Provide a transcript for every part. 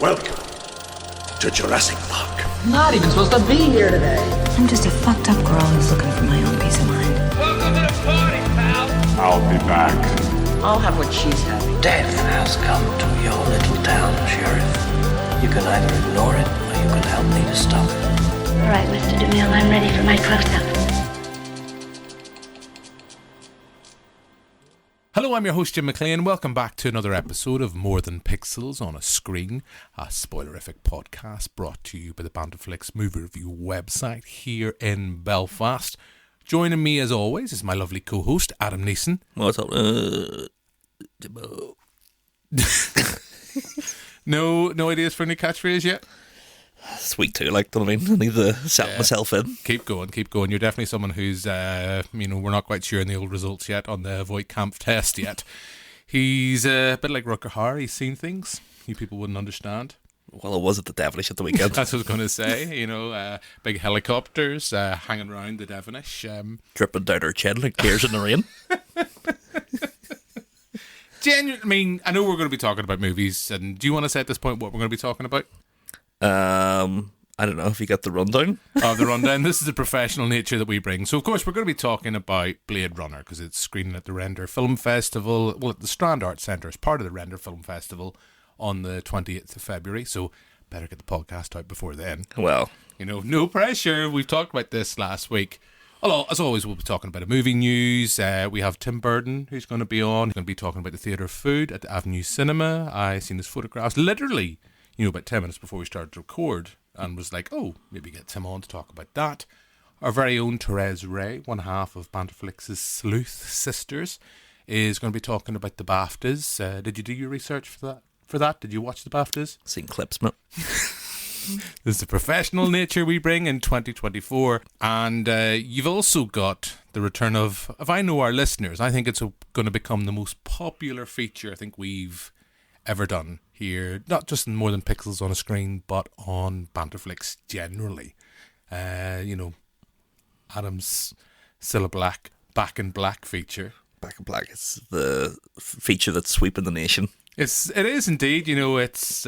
Welcome to Jurassic Park. I'm not even supposed to be here today. I'm just a fucked up girl who's looking for my own peace of mind. Welcome to the party, pal. I'll be back. I'll have what she's having. Death has come to your little town, Sheriff. You can either ignore it, or you can help me to stop it. All right, Mr. DeMille, I'm ready for my close-up. Hello, I'm your host Jim McLean. Welcome back to another episode of More Than Pixels on a Screen, a spoilerific podcast brought to you by the Banterflix movie review website here in Belfast. Joining me as always is my lovely co-host Adam Neeson. What's up? No ideas for any catchphrase yet? Sweet too, like, don't I mean? I need to set myself in. Keep going. You're definitely someone who's, we're not quite sure on the old results yet on the Voight-Kampf test yet. He's a bit like Rutger Hauer. He's seen things you people wouldn't understand. Well, I was at the Devonish at the weekend. That's what I was going to say. Big helicopters hanging around the Devonish. Dripping down her chin like tears in the rain. Genuinely, I know we're going to be talking about movies, and do you want to say at this point what we're going to be talking about? I don't know if you got the rundown. Of the rundown. This is the professional nature that we bring. So, of course, we're going to be talking about Blade Runner because it's screening at the Render Film Festival. Well, at the Strand Arts Centre as part of the Render Film Festival on the 28th of February. So, better get the podcast out before then. Well, no pressure. We've talked about this last week. Although, as always, we'll be talking about a movie news. We have Tim Burton, who's going to be on. He's going to be talking about the Theatre of Food at the Avenue Cinema. I seen his photographs literally, about 10 minutes before we started to record, and was like, oh, maybe get Tim on to talk about that. Our very own Therese Ray, one half of Banterflix's Sleuth Sisters, is going to be talking about the BAFTAs. Did you do your research for that? Did you watch the BAFTAs? seen clips, mate. This is the professional nature we bring in 2024. And you've also got the return of, if I know our listeners, I think it's going to become the most popular feature I think we've ever done here, not just in More Than Pixels on a Screen, but on Banterflix generally. Adam's still a Back in Black feature. Back in Black, it's the feature that's sweeping the nation. It is indeed. It's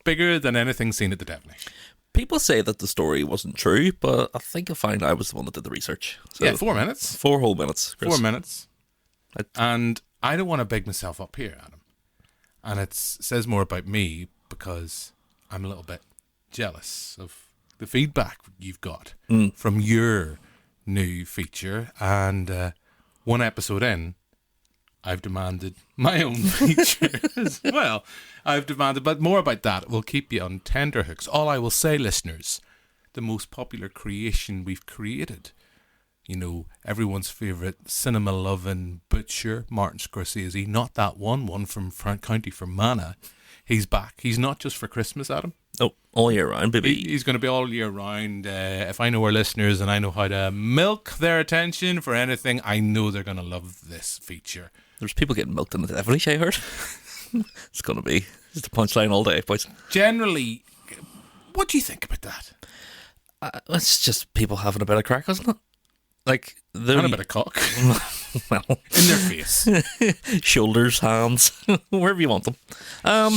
bigger than anything seen at the Devonish. People say that the story wasn't true, but I think I find I was the one that did the research. So Yeah, 4 minutes. 4 whole minutes, Chris. 4 minutes. And I don't want to big myself up here, Adam. And it says more about me because I'm a little bit jealous of the feedback you've got from your new feature. And one episode in, I've demanded my own feature as well. But more about that. We'll keep you on tenterhooks. All I will say, listeners, the most popular creation we've created. Everyone's favourite cinema-loving butcher, Martin Scorsese. Not that one from County Fermanagh. He's back. He's not just for Christmas, Adam. Oh, all year round, baby. He's going to be all year round. If I know our listeners and I know how to milk their attention for anything, I know they're going to love this feature. There's people getting milked in the Devonish, I heard. It's going to be just a punchline all day, boys. Generally, what do you think about that? It's just people having a bit of crack, isn't it? Like And a bit of cock. Well, In their face. shoulders, hands, wherever you want them.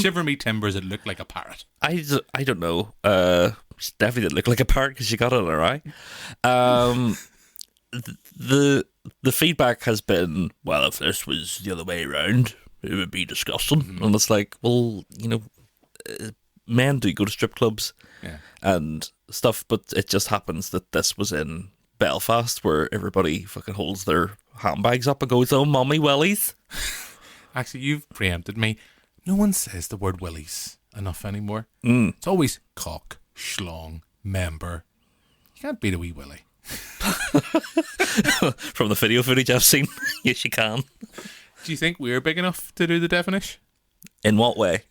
Shiver me timbers, it looked like a parrot. I don't know. She definitely didn't look like a parrot because she got it in her eye. The feedback has been, well, if this was the other way around, it would be disgusting. Mm-hmm. And it's like, well, men do go to strip clubs and stuff, but it just happens that this was in Belfast where everybody fucking holds their handbags up and goes, oh, mommy willies. Actually, you've preempted me. No one says the word willies enough anymore. It's always cock, schlong, member. You can't beat a wee willy. From the video footage I've seen, yes, you can. Do you think we're big enough to do the Devonish? In what way?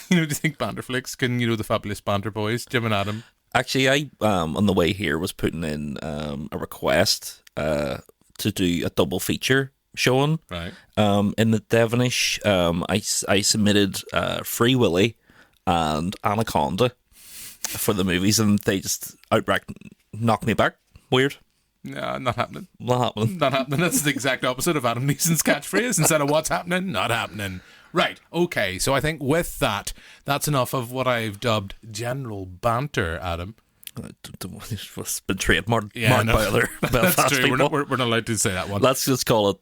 Do you think Banterflix can, the fabulous Banter Boys, Jim and Adam? Actually, I on the way here was putting in a request to do a double feature showing. Right. In the Devonish, I submitted Free Willy and Anaconda for the movies, and they just outright knocked me back. Weird. No, not happening. Not happening. Not happening. That's the exact opposite of Adam Neeson's catchphrase. Instead of what's happening, not happening. Right, okay, so I think with that, that's enough of what I've dubbed general banter, Adam. It's been trademarked no, by other Belfast that's true. people. We're not allowed to say that one. Let's just call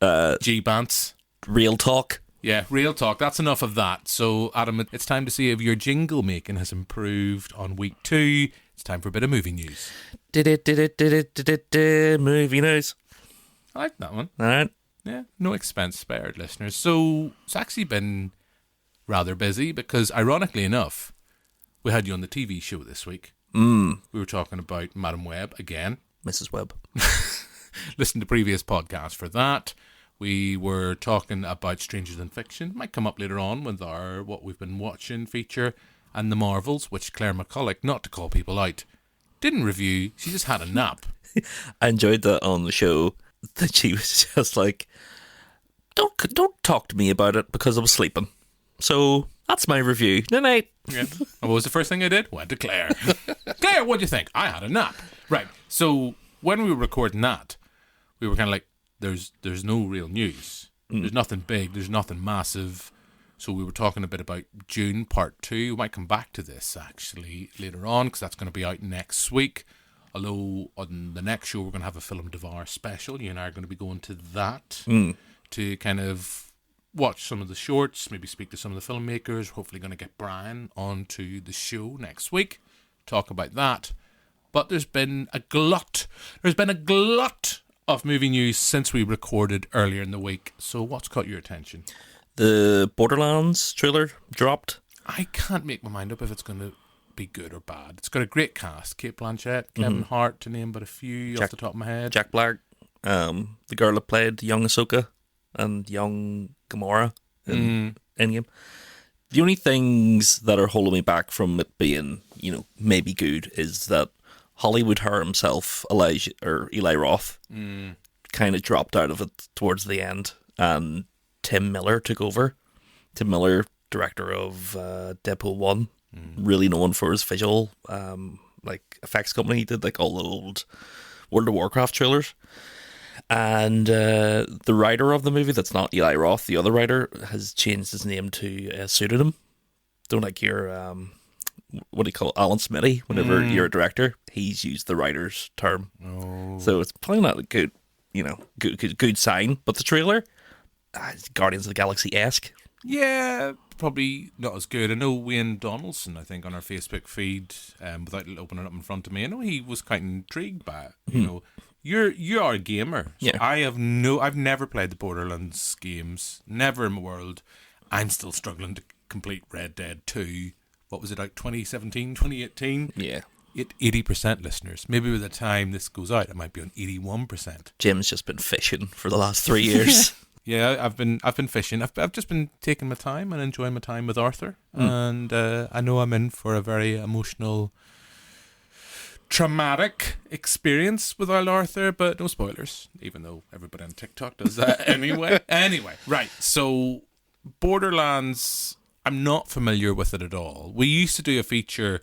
it G-Bants. real talk. Yeah, real talk. That's enough of that. So, Adam, it's time to see if your jingle making has improved on week 2. It's time for a bit of movie news. Movie news. I like that one. All right. Yeah, no expense spared, listeners. So, it's actually been rather busy because, ironically enough, we had you on the TV show this week. We were talking about Madam Web again. Mrs. Webb. Listen to previous podcasts for that. We were talking about Stranger Than Fiction. Might come up later on with our What We've Been Watching feature. And The Marvels, which Claire McCulloch, not to call people out, didn't review. She just had a nap. I enjoyed that on the show, that she was just like, don't talk to me about it because I was sleeping. So that's my review. Good night. Yeah. And what was the first thing I did? Went to Claire. Claire, what do you think? I had a nap. Right. So when we were recording that, we were kind of like, there's no real news. There's nothing big. There's nothing massive. So we were talking a bit about June Part 2. We might come back to this actually later on because that's going to be out next week. Although on the next show we're going to have a Film Devour special. You and I are going to be going to that to kind of watch some of the shorts, maybe speak to some of the filmmakers. Hopefully going to get Brian onto the show next week, talk about that. But there's been a glut. There's been a glut of movie news since we recorded earlier in the week. So what's caught your attention? The Borderlands trailer dropped. I can't make my mind up if it's going to be good or bad. It's got a great cast. Kate Blanchett, Kevin Hart, to name but a few off the top of my head. Jack Black, the girl that played young Ahsoka and young Gamora in Endgame. The only things that are holding me back from it being, maybe good is that Hollywood her himself, Eli Roth, kind of dropped out of it towards the end, and Tim Miller took over. Tim Miller, director of Deadpool 1, really known for his visual effects company. He did all the old World of Warcraft trailers. And the writer of the movie, that's not Eli Roth, the other writer, has changed his name to a pseudonym. Don't your, what do you call it, Alan Smitty, whenever you're a director, he's used the writer's term. Oh. So it's probably not a good, good sign. But the trailer, Guardians of the Galaxy-esque. Yeah, probably not as good. I know Wayne Donaldson, I think, on our Facebook feed, without opening it up in front of me, I know he was quite intrigued by it. You are a gamer. So yeah. I've never played the Borderlands games. Never in my world. I'm still struggling to complete Red Dead 2. What was it, 2017, 2018? Yeah. 80% listeners. Maybe by the time this goes out, it might be on 81%. Jim's just been fishing for the last 3 years. Yeah, I've been fishing. I've just been taking my time and enjoying my time with Arthur. And I know I'm in for a very emotional, traumatic experience with old Arthur, but no spoilers, even though everybody on TikTok does that anyway. Anyway, right. So Borderlands, I'm not familiar with it at all. We used to do a feature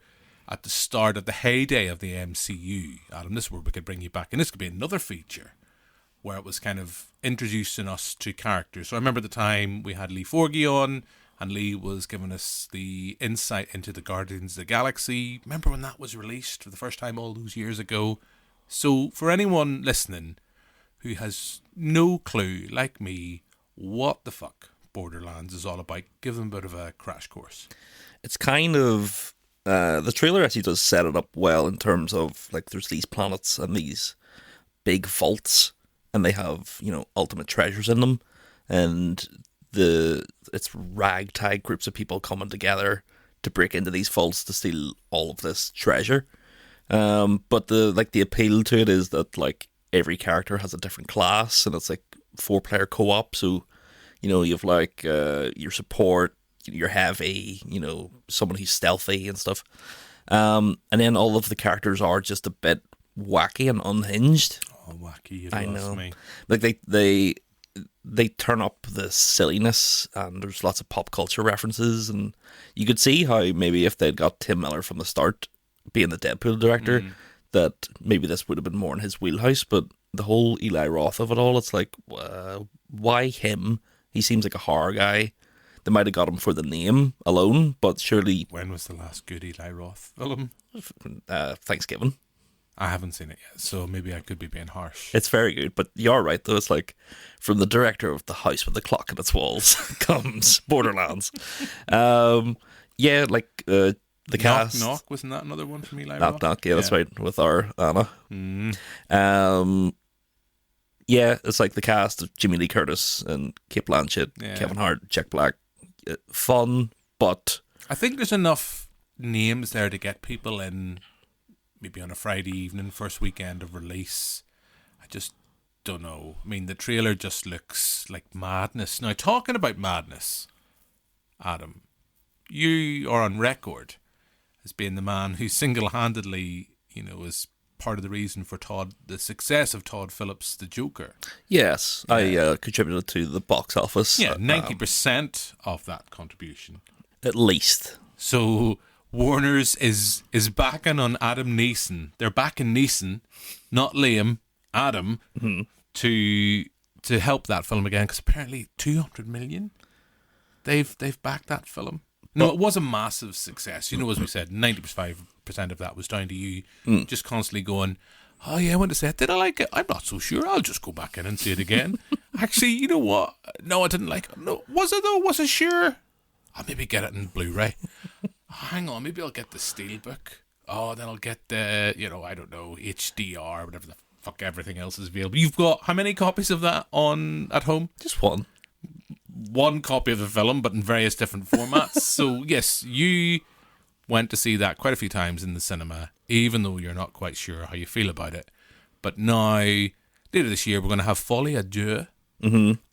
at the start of the heyday of the MCU. Adam, this is where we could bring you back. And this could be another feature where it was kind of introducing us to characters. So I remember the time we had Lee Forgy on, and Lee was giving us the insight into the Guardians of the Galaxy. Remember when that was released for the first time all those years ago? So for anyone listening who has no clue, like me, what the fuck Borderlands is all about, give them a bit of a crash course. It's kind of... the trailer actually does set it up well in terms of, there's these planets and these big vaults, and they have, ultimate treasures in them, and it's ragtag groups of people coming together to break into these vaults to steal all of this treasure. But the appeal to it is that every character has a different class, and it's 4-player co-op. So you have your support, your heavy, someone who's stealthy and stuff. And then all of the characters are just a bit wacky and unhinged. Oh, wacky! I know. They turn up the silliness, and there's lots of pop culture references, and you could see how maybe if they'd got Tim Miller from the start, being the Deadpool director, that maybe this would have been more in his wheelhouse. But the whole Eli Roth of it all, it's why him? He seems like a horror guy. They might have got him for the name alone, but surely... When was the last good Eli Roth film? Thanksgiving. I haven't seen it yet, so maybe I could be being harsh. It's very good, but you're right, though. It's like, from the director of The House with the Clock in Its Walls comes Borderlands. Yeah, like the cast. Knock, wasn't that another one from Eli Knock Roth? Knock, yeah, that's right, with our Anna. Yeah, it's like the cast of Jimmy Lee Curtis and Cate Blanchett, Kevin Hart, Jack Black. Fun, but... I think there's enough names there to get people in, maybe on a Friday evening, first weekend of release. I just don't know. I mean, the trailer just looks like madness. Now, talking about madness, Adam, you are on record as being the man who single-handedly, is part of the reason for the success of Todd Phillips' The Joker. Yes, I contributed to the box office. Yeah, 90% of that contribution. At least. So Warner's is backing on Adam Neeson. They're backing Neeson, not Liam, Adam, to help that film again, because apparently 200 million they've backed that film. No, it was a massive success. As we said, 95% of that was down to you just constantly going, oh yeah, I went to say, did I like it? I'm not so sure. I'll just go back in and see it again. Actually, you know what? No, I didn't like it. No, was it though? Was it sure? I'll maybe get it in Blu-ray. Hang on, maybe I'll get the Steelbook. Oh, then I'll get the, I don't know, HDR, whatever the fuck everything else is available. You've got how many copies of that at home? Just one. One copy of the film, but in various different formats. So, yes, you went to see that quite a few times in the cinema, even though you're not quite sure how you feel about it. But now, later this year, we're going to have Folie à Deux.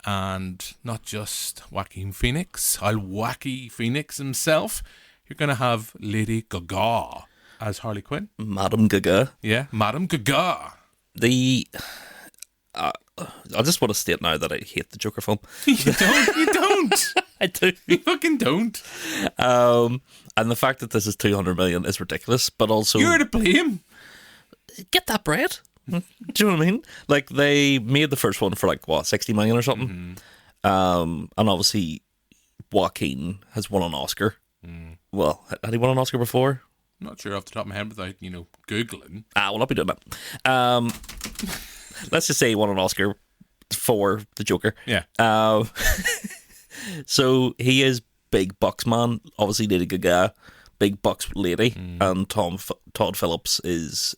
And not just Joaquin Phoenix, Wacky Phoenix himself. You're going to have Lady Gaga as Harley Quinn. Madame Gaga. Yeah, Madame Gaga. I just want to state now that I hate the Joker film. You don't. I do. You fucking don't. And the fact that this is 200 million is ridiculous, but also... You're to blame. Get that bread. Do you know what I mean? Like, they made the first one for 60 million or something. And obviously Joaquin has won an Oscar. Well, had he won an Oscar before? I'm not sure off the top of my head without, Googling. Well, I'll be doing that. Let's just say he won an Oscar for the Joker. Yeah. So he is big bucks man. Obviously Lady Gaga, big bucks lady. And Todd Phillips is...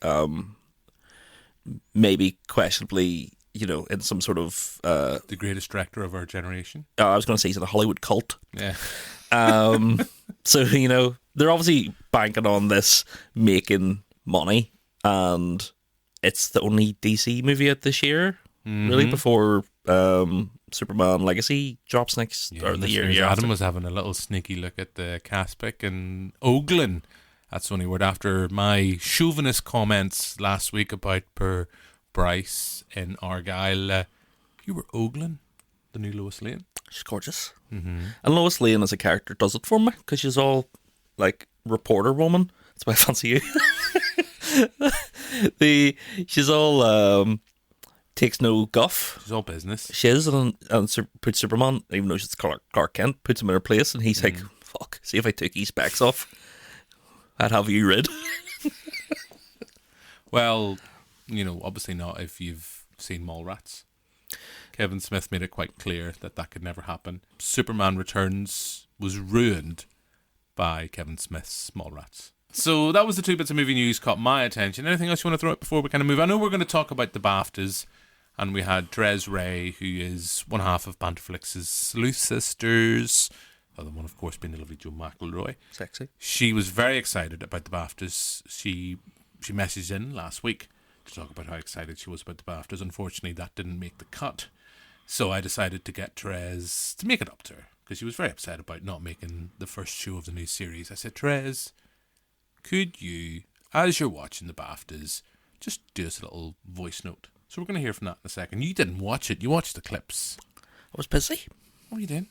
maybe questionably, in some sort of... the greatest director of our generation. I was going to say he's in a Hollywood cult. Yeah. So, they're obviously banking on this making money, and it's the only DC movie out this year, really, before Superman Legacy drops next, or the year Adam after. was having a little sneaky look at the cast pick, and Oakland. That's the only word after my chauvinist comments last week about Per Bryce in Argyle. You were ogling the new Lois Lane. She's gorgeous. And Lois Lane as a character does it for me, because she's all, reporter woman. That's why I fancy you. She's all, takes no guff. She's all business. She is, and puts Superman, even though she's Clark Kent, puts him in her place, and he's like, fuck, see if I took his specs off. I'd have you rid. Well, obviously not if you've seen Mallrats. Kevin Smith made it quite clear that could never happen. Superman Returns was ruined by Kevin Smith's Mallrats. So that was the two bits of movie news caught my attention. Anything else you want to throw out before we kind of move? I know we're going to talk about the BAFTAs, and we had Therese Ray, who is one half of Banterflix's Sleuth Sisters. The other one, of course, being the lovely Joe McElroy. Sexy. She was very excited about the BAFTAs. She messaged in last week to talk about how excited she was about the BAFTAs. Unfortunately, that didn't make the cut. So I decided to get Therese to make it up to her, because she was very upset about not making the first show of the new series. I said, Therese, could you, as you're watching the BAFTAs, just do us a little voice note? So we're going to hear from that in a second. You didn't watch it. You watched the clips. I was busy. What were you doing?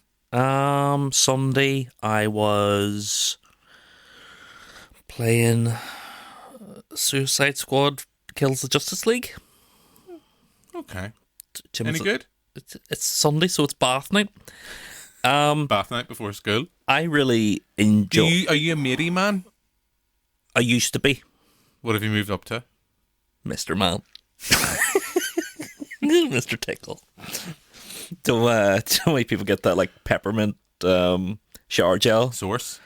Sunday I was playing Suicide Squad Kills the Justice League. Okay. Tim Any was, good? it's Sunday, so it's bath night. Bath night before school. I really enjoy. Are you a matey man? I used to be What have you moved up to? Mr. Man. Mr. Tickle. Do many people get that like peppermint shower gel? Source.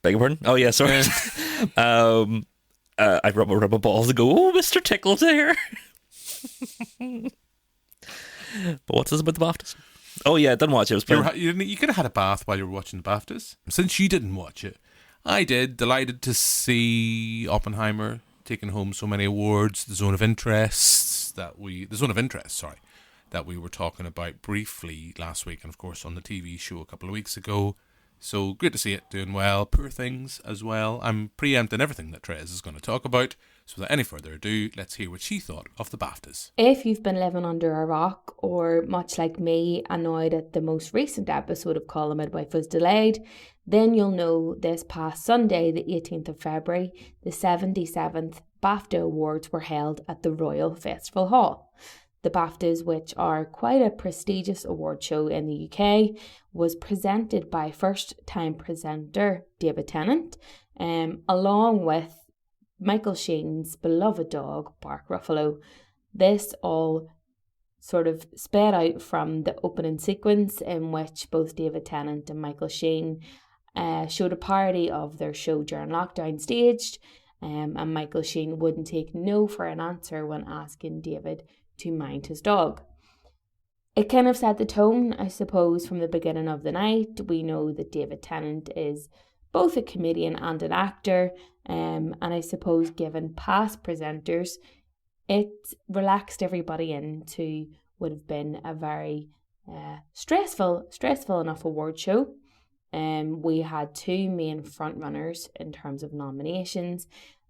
Beg your pardon? Oh yeah, sorry. I rub a ball to go, oh, Mr. Tickle's here. But what's this about the BAFTAs? Oh yeah, I didn't watch it. It was playing. You could have had a bath while you were watching the BAFTAs. Since you didn't watch it, I did. Delighted to see Oppenheimer taking home so many awards. The zone of interest, that we were talking about briefly last week, and of course on the TV show a couple of weeks ago. So great to see it doing well. Poor Things as well. I'm preempting everything that Trez is going to talk about. So without any further ado, let's hear what she thought of the BAFTAs. If you've been living under a rock, or much like me, annoyed at the most recent episode of Call the Midwife was delayed, then you'll know this past Sunday, the 18th of February, the 77th BAFTA Awards were held at the Royal Festival Hall. The BAFTAs, which are quite a prestigious award show in the UK, was presented by first-time presenter David Tennant, along with Michael Sheen's beloved dog, Bark Ruffalo. This all sort of sped out from the opening sequence in which both David Tennant and Michael Sheen showed a parody of their show during lockdown staged, and Michael Sheen wouldn't take no for an answer when asking David to mind his dog. It kind of set the tone, I suppose, from the beginning of the night. We know that David Tennant is both a comedian and an actor, and I suppose given past presenters, it relaxed everybody into would have been a very stressful enough award show. We had two main frontrunners in terms of nominations.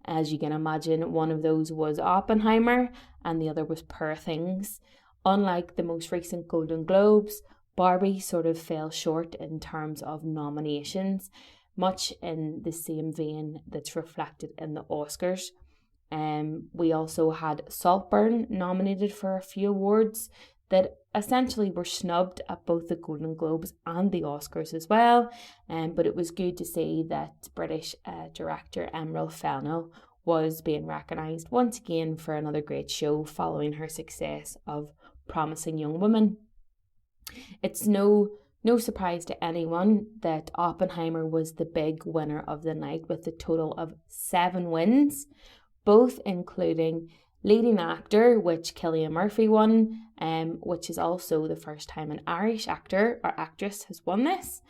As you can imagine, one of those was Oppenheimer and the other was Poor Things. Unlike the most recent Golden Globes, Barbie sort of fell short in terms of nominations, much in the same vein that's reflected in the Oscars. We also had Saltburn nominated for a few awards that essentially were snubbed at both the Golden Globes and the Oscars as well. But it was good to see that British director Emerald Fennell was being recognised once again for another great show following her success of Promising Young Woman. It's no surprise to anyone that Oppenheimer was the big winner of the night with a total of 7 wins, both including leading actor, which Cillian Murphy won, which is also the first time an Irish actor or actress has won this.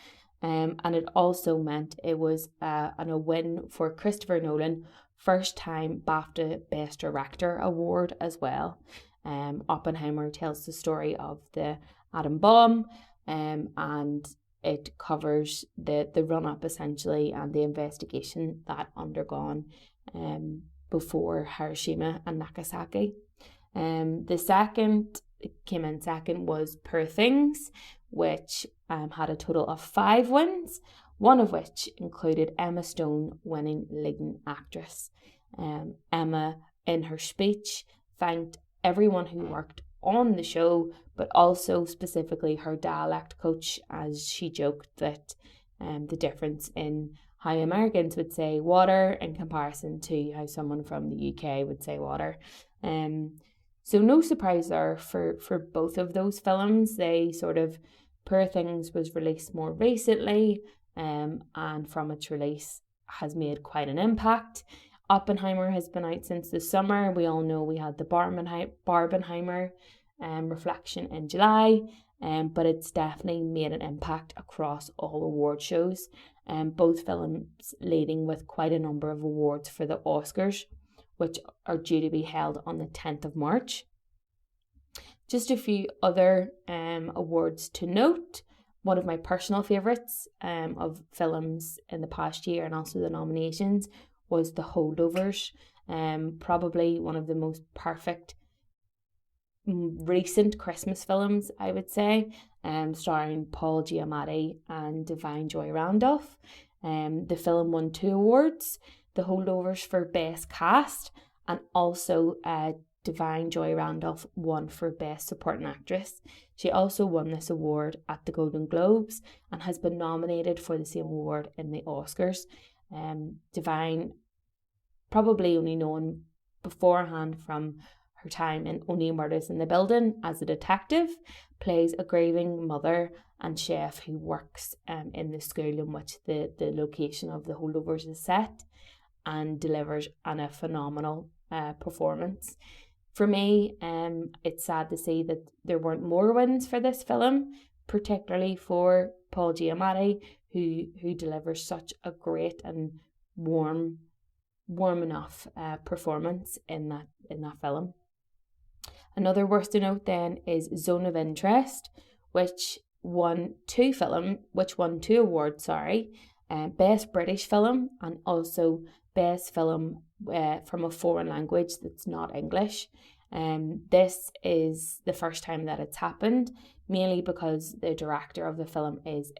And it also meant it was a win for Christopher Nolan, first time BAFTA Best Director award as well. Oppenheimer tells the story of the atom bomb, and it covers the run-up essentially and the investigation that undergone before Hiroshima and Nagasaki. The second came in second was Poor Things, which had a total of 5 wins, one of which included Emma Stone winning leading actress. Emma, in her speech, thanked everyone who worked on the show, but also specifically her dialect coach, as she joked that the difference in how Americans would say water in comparison to how someone from the UK would say water. So no surprise there for both of those films. They sort of, Poor Things was released more recently, and from its release has made quite an impact. Oppenheimer has been out since the summer. We all know we had the Barbenheimer reflection in July, but it's definitely made an impact across all award shows. Both films leading with quite a number of awards for the Oscars, which are due to be held on the 10th of March. Just a few other awards to note. One of my personal favourites of films in the past year, and also the nominations, was The Holdovers. Probably one of the most perfect recent Christmas films, I would say, starring Paul Giamatti and Divine Joy Randolph. The film won 2 awards, The Holdovers for Best Cast, and also Divine Joy Randolph won for Best Supporting Actress. She also won this award at the Golden Globes and has been nominated for the same award in the Oscars. Divine, probably only known beforehand from her time in Only Murders in the Building as a detective, plays a grieving mother and chef who works in the school in which the location of the holdovers is set, and delivers a phenomenal performance. For me, it's sad to see that there weren't more wins for this film, particularly for Paul Giamatti, who delivers such a great and warm enough performance in that film. Another worth to note then is Zone of Interest, which won two awards, Best British Film and also Best Film from a foreign language that's not English. This is the first time that it's happened, mainly because the director of the film is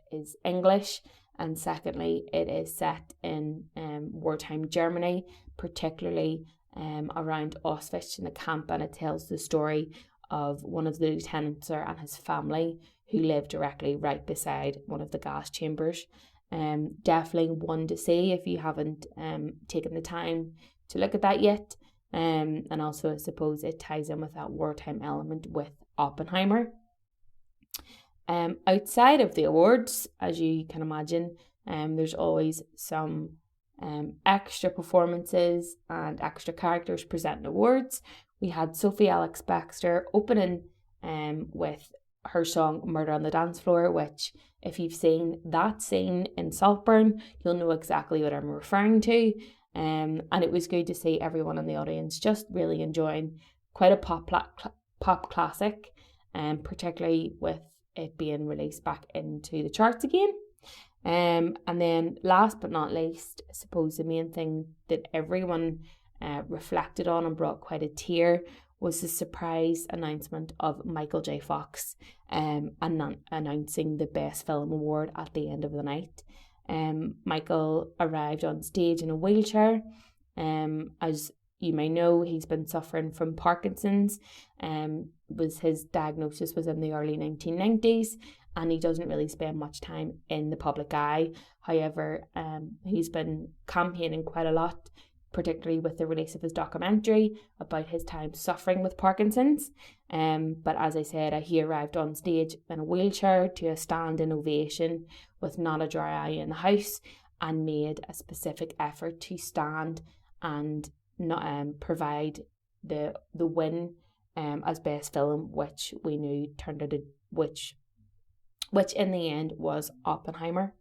English, and secondly, it is set in wartime Germany, particularly around Auschwitz in the camp, and it tells the story of one of the lieutenants there and his family who live directly right beside one of the gas chambers. Definitely one to see if you haven't taken the time to look at that yet. And also I suppose it ties in with that wartime element with Oppenheimer. Outside of the awards, as you can imagine, there's always some extra performances and extra characters presenting awards. We had Sophie Alex-Baxter opening with her song Murder on the Dance Floor, which if you've seen that scene in Saltburn, you'll know exactly what I'm referring to. And it was good to see everyone in the audience just really enjoying quite a pop classic, particularly with it being released back into the charts again. And then last but not least, I suppose the main thing that everyone reflected on and brought quite a tear was the surprise announcement of Michael J. Fox announcing the Best Film Award at the end of the night. Michael arrived on stage in a wheelchair. As you may know, he's been suffering from Parkinson's. His diagnosis was in the early 1990s, and he doesn't really spend much time in the public eye. However, he's been campaigning quite a lot, particularly with the release of his documentary about his time suffering with Parkinson's. But as I said, he arrived on stage in a wheelchair to a standing ovation with not a dry eye in the house, and made a specific effort to stand and not provide the win as best film, which we knew turned out which in the end was Oppenheimer.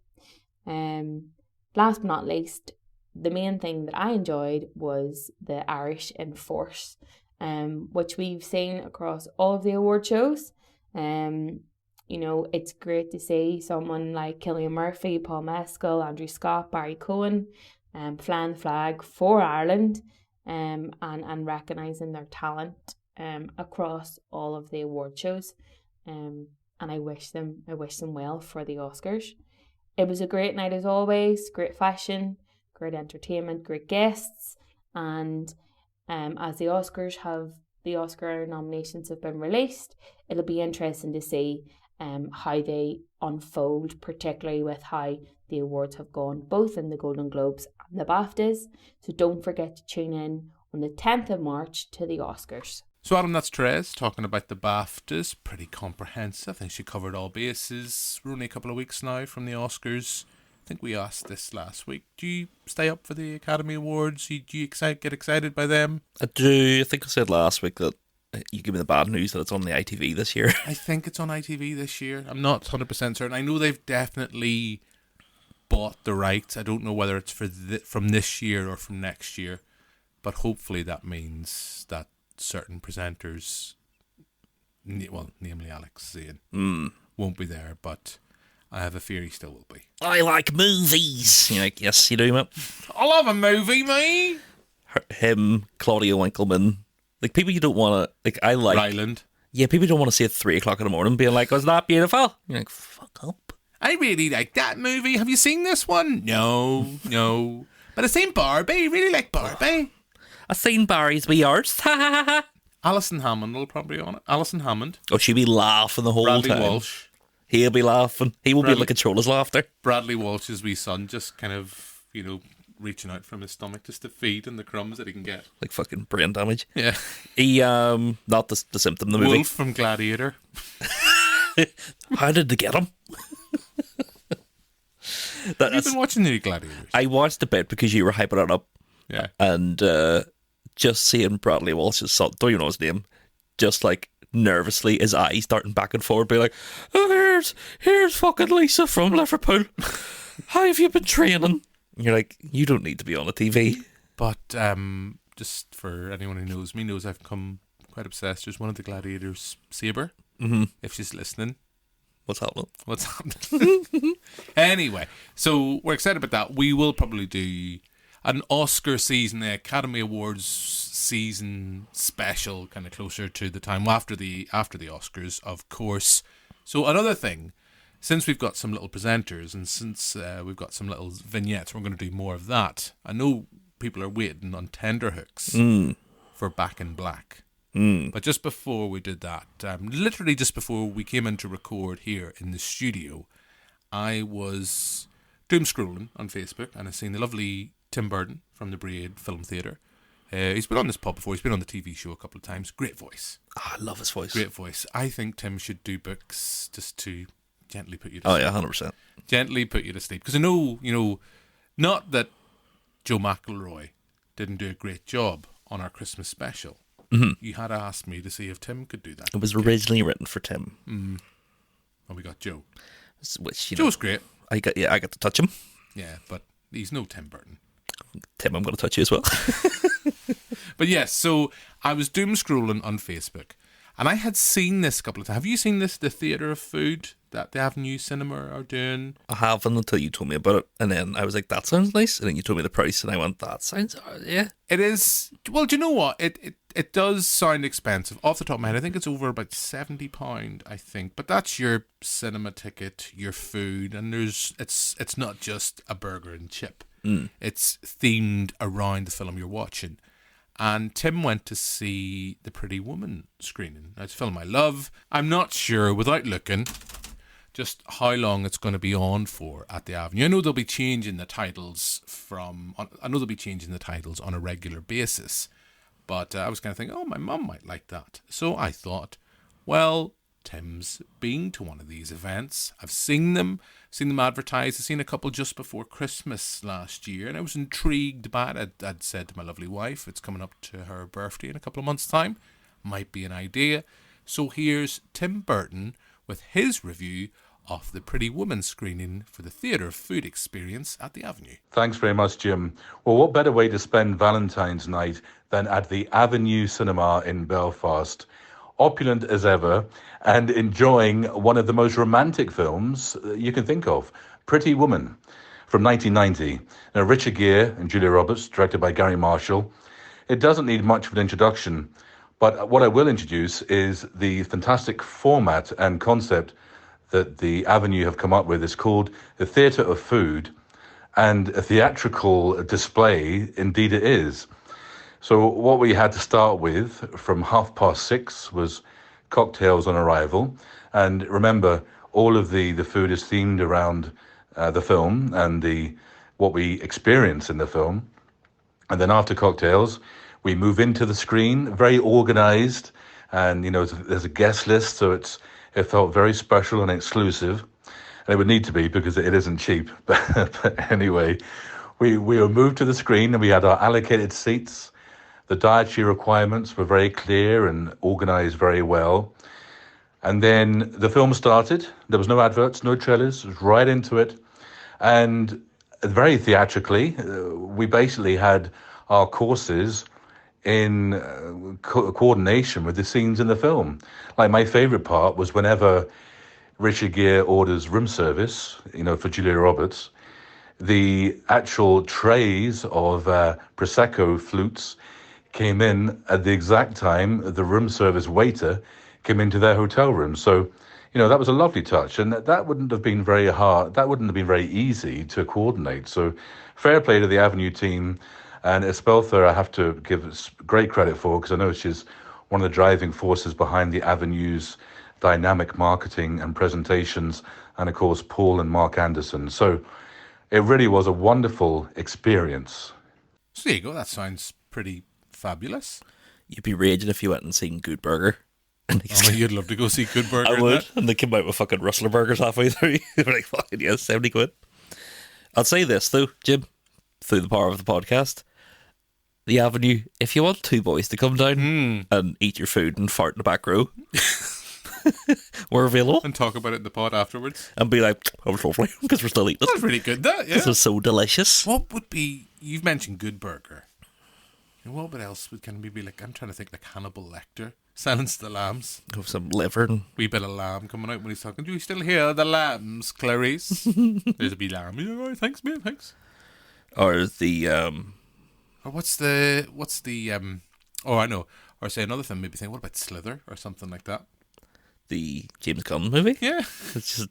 Last but not least, the main thing that I enjoyed was the Irish in force, which we've seen across all of the award shows. It's great to see someone like Cillian Murphy, Paul Mescal, Andrew Scott, Barry Cohen, flying the flag for Ireland, and recognising their talent across all of the award shows. And I wish them well for the Oscars. It was a great night as always, great fashion, great entertainment, great guests, and as the Oscar nominations have been released, it'll be interesting to see how they unfold, particularly with how the awards have gone, both in the Golden Globes and the BAFTAs. So don't forget to tune in on the 10th of March to the Oscars. So Adam, that's Therese talking about the BAFTAs. Pretty comprehensive. I think she covered all bases. We're only a couple of weeks now from the Oscars. I think we asked this last week. Do you stay up for the Academy Awards? Do you get excited by them? I do. I think I said last week that you give me the bad news that it's on the ITV this year. I think it's on ITV this year. I'm not 100% certain. I know they've definitely bought the rights. I don't know whether it's from this year or from next year, but hopefully that means that certain presenters, namely Alex Zane, won't be there, but I have a fear he still will be. I like movies. You're like, yes, you do, mate. I love a movie, me. Him, Claudia Winkleman. Like, people you don't want to... Like, I like... Ryland. Yeah, people you don't want to see at 3 o'clock in the morning being like, was that beautiful? You're like, fuck up. I really like that movie. Have you seen this one? No. But I've seen Barbie. Really like Barbie. I've seen Barry's Wee Arts. Ha ha ha ha. Alison Hammond will probably be on it. Alison Hammond. Oh, she'll be laughing the whole Bradley time. Walsh. He'll be laughing. He won't be able to control his laughter. Bradley Walsh's wee son just kind of, reaching out from his stomach just to feed on the crumbs that he can get. Like fucking brain damage. Yeah. He, not the symptom of the movie. Wolf from Gladiator. How did they get him? Have you been watching the Gladiators? I watched a bit because you were hyping it up. Yeah. And just seeing Bradley Walsh's son, don't even know his name, just like nervously, his eyes darting back and forward, be like, oh, here's fucking Lisa from Liverpool. How have you been training? And you're like, you don't need to be on the TV. But just for anyone who knows me, knows I've become quite obsessed. There's one of the Gladiators, Sabre. Mm-hmm. If she's listening. What's happening? Anyway, so we're excited about that. We will probably do an Oscar season, the Academy Awards season special, kind of closer to the time after the Oscars, of course. So another thing, since we've got some little presenters and since we've got some little vignettes, we're going to do more of that. I know people are waiting on tenterhooks for Back in Black. But just before we did that, literally just before we came in to record here in the studio, I was doom scrolling on Facebook and I seen the lovely Tim Burton from the Braid Film Theatre. He's been on this pod before. He's been on the TV show a couple of times. Great voice. Oh, I love his voice. Great voice. I think Tim should do books just to gently put you to sleep. Oh, yeah, 100%. Gently put you to sleep. Because I know, not that Joe McElroy didn't do a great job on our Christmas special. Mm-hmm. You had asked me to see if Tim could do that. It was originally written for Tim. And we got Joe. Which, Joe's great. I got to touch him. Yeah, but he's no Tim Burton. Tim, I'm going to touch you as well. But yes, so I was doom scrolling on Facebook and I had seen this a couple of times. Have you seen this, the Theatre of Food that the Avenue Cinema are doing? I haven't until you told me about it. And then I was like, that sounds nice. And then you told me the price and I went, that sounds, yeah. It is, well, do you know what? It does sound expensive. Off the top of my head, I think it's over about £70, I think. But that's your cinema ticket, your food, and it's not just a burger and chip. It's themed around the film you're watching. And Tim went to see The Pretty Woman screening. Now, it's a film I love. I'm not sure, without looking, just how long it's going to be on for at the Avenue. I know they'll be changing the titles on a regular basis. But I was kind of thinking, oh, my mum might like that. So I thought, well, Tim's been to one of these events. I've seen them advertised. I've seen a couple just before Christmas last year, and I was intrigued by it. I'd said to my lovely wife, it's coming up to her birthday in a couple of months' time. Might be an idea. So here's Tim Burton with his review of The Pretty Woman screening for the Theatre of Food experience at the Avenue. Thanks very much, Jim. Well, what better way to spend Valentine's night than at the Avenue Cinema in Belfast, opulent as ever, and enjoying one of the most romantic films you can think of, Pretty Woman, from 1990. Now, Richard Gere and Julia Roberts, directed by Gary Marshall. It doesn't need much of an introduction, but what I will introduce is the fantastic format and concept that the Avenue have come up with. It's called the Theatre of Food, and a theatrical display, indeed it is. So what we had to start with from 6:30 was cocktails on arrival. And remember, all of the food is themed around the film and what we experience in the film. And then after cocktails, we move into the screen, very organized. And, there's a guest list, so it felt very special and exclusive. And it would need to be because it isn't cheap. But anyway, we were moved to the screen and we had our allocated seats. The dietary requirements were very clear and organized very well. And then the film started. There was no adverts, no trailers. It was right into it. And very theatrically, we basically had our courses in coordination with the scenes in the film. Like, my favorite part was whenever Richard Gere orders room service, for Julia Roberts, the actual trays of Prosecco flutes came in at the exact time the room service waiter came into their hotel room. So, that was a lovely touch, and that wouldn't have been very hard. That wouldn't have been very easy to coordinate. So, fair play to the Avenue team, and Espeltha I have to give great credit for, because I know she's one of the driving forces behind the Avenue's dynamic marketing and presentations, and of course Paul and Mark Anderson. So it really was a wonderful experience. So there you go. That sounds pretty fabulous. You'd be raging if you went and seen Good Burger. Oh, you'd love to go see Good Burger. I would. And they came out with fucking Rustler Burgers halfway through. They were like, fucking yes, 70 quid. I'll say this, though, Jim, through the power of the podcast. The Avenue, if you want two boys to come down and eat your food and fart in the back row, we're available. And talk about it in the pod afterwards. And be like, that was lovely, because we're still eating it. That's really good, that, yeah. This was so delicious. What would be, you've mentioned Good Burger. And what else would kind of be like, I'm trying to think like Hannibal Lecter. Silence the Lambs. Have some liver and... Wee bit of lamb coming out when he's talking. Do you still hear the lambs, Clarice? There's a wee lamb. He's like, oh, thanks, mate, thanks. Or the... Or what's the... Oh, I know. Or say another thing, maybe think, what about Slither or something like that? The James Gunn movie? Yeah. It's just...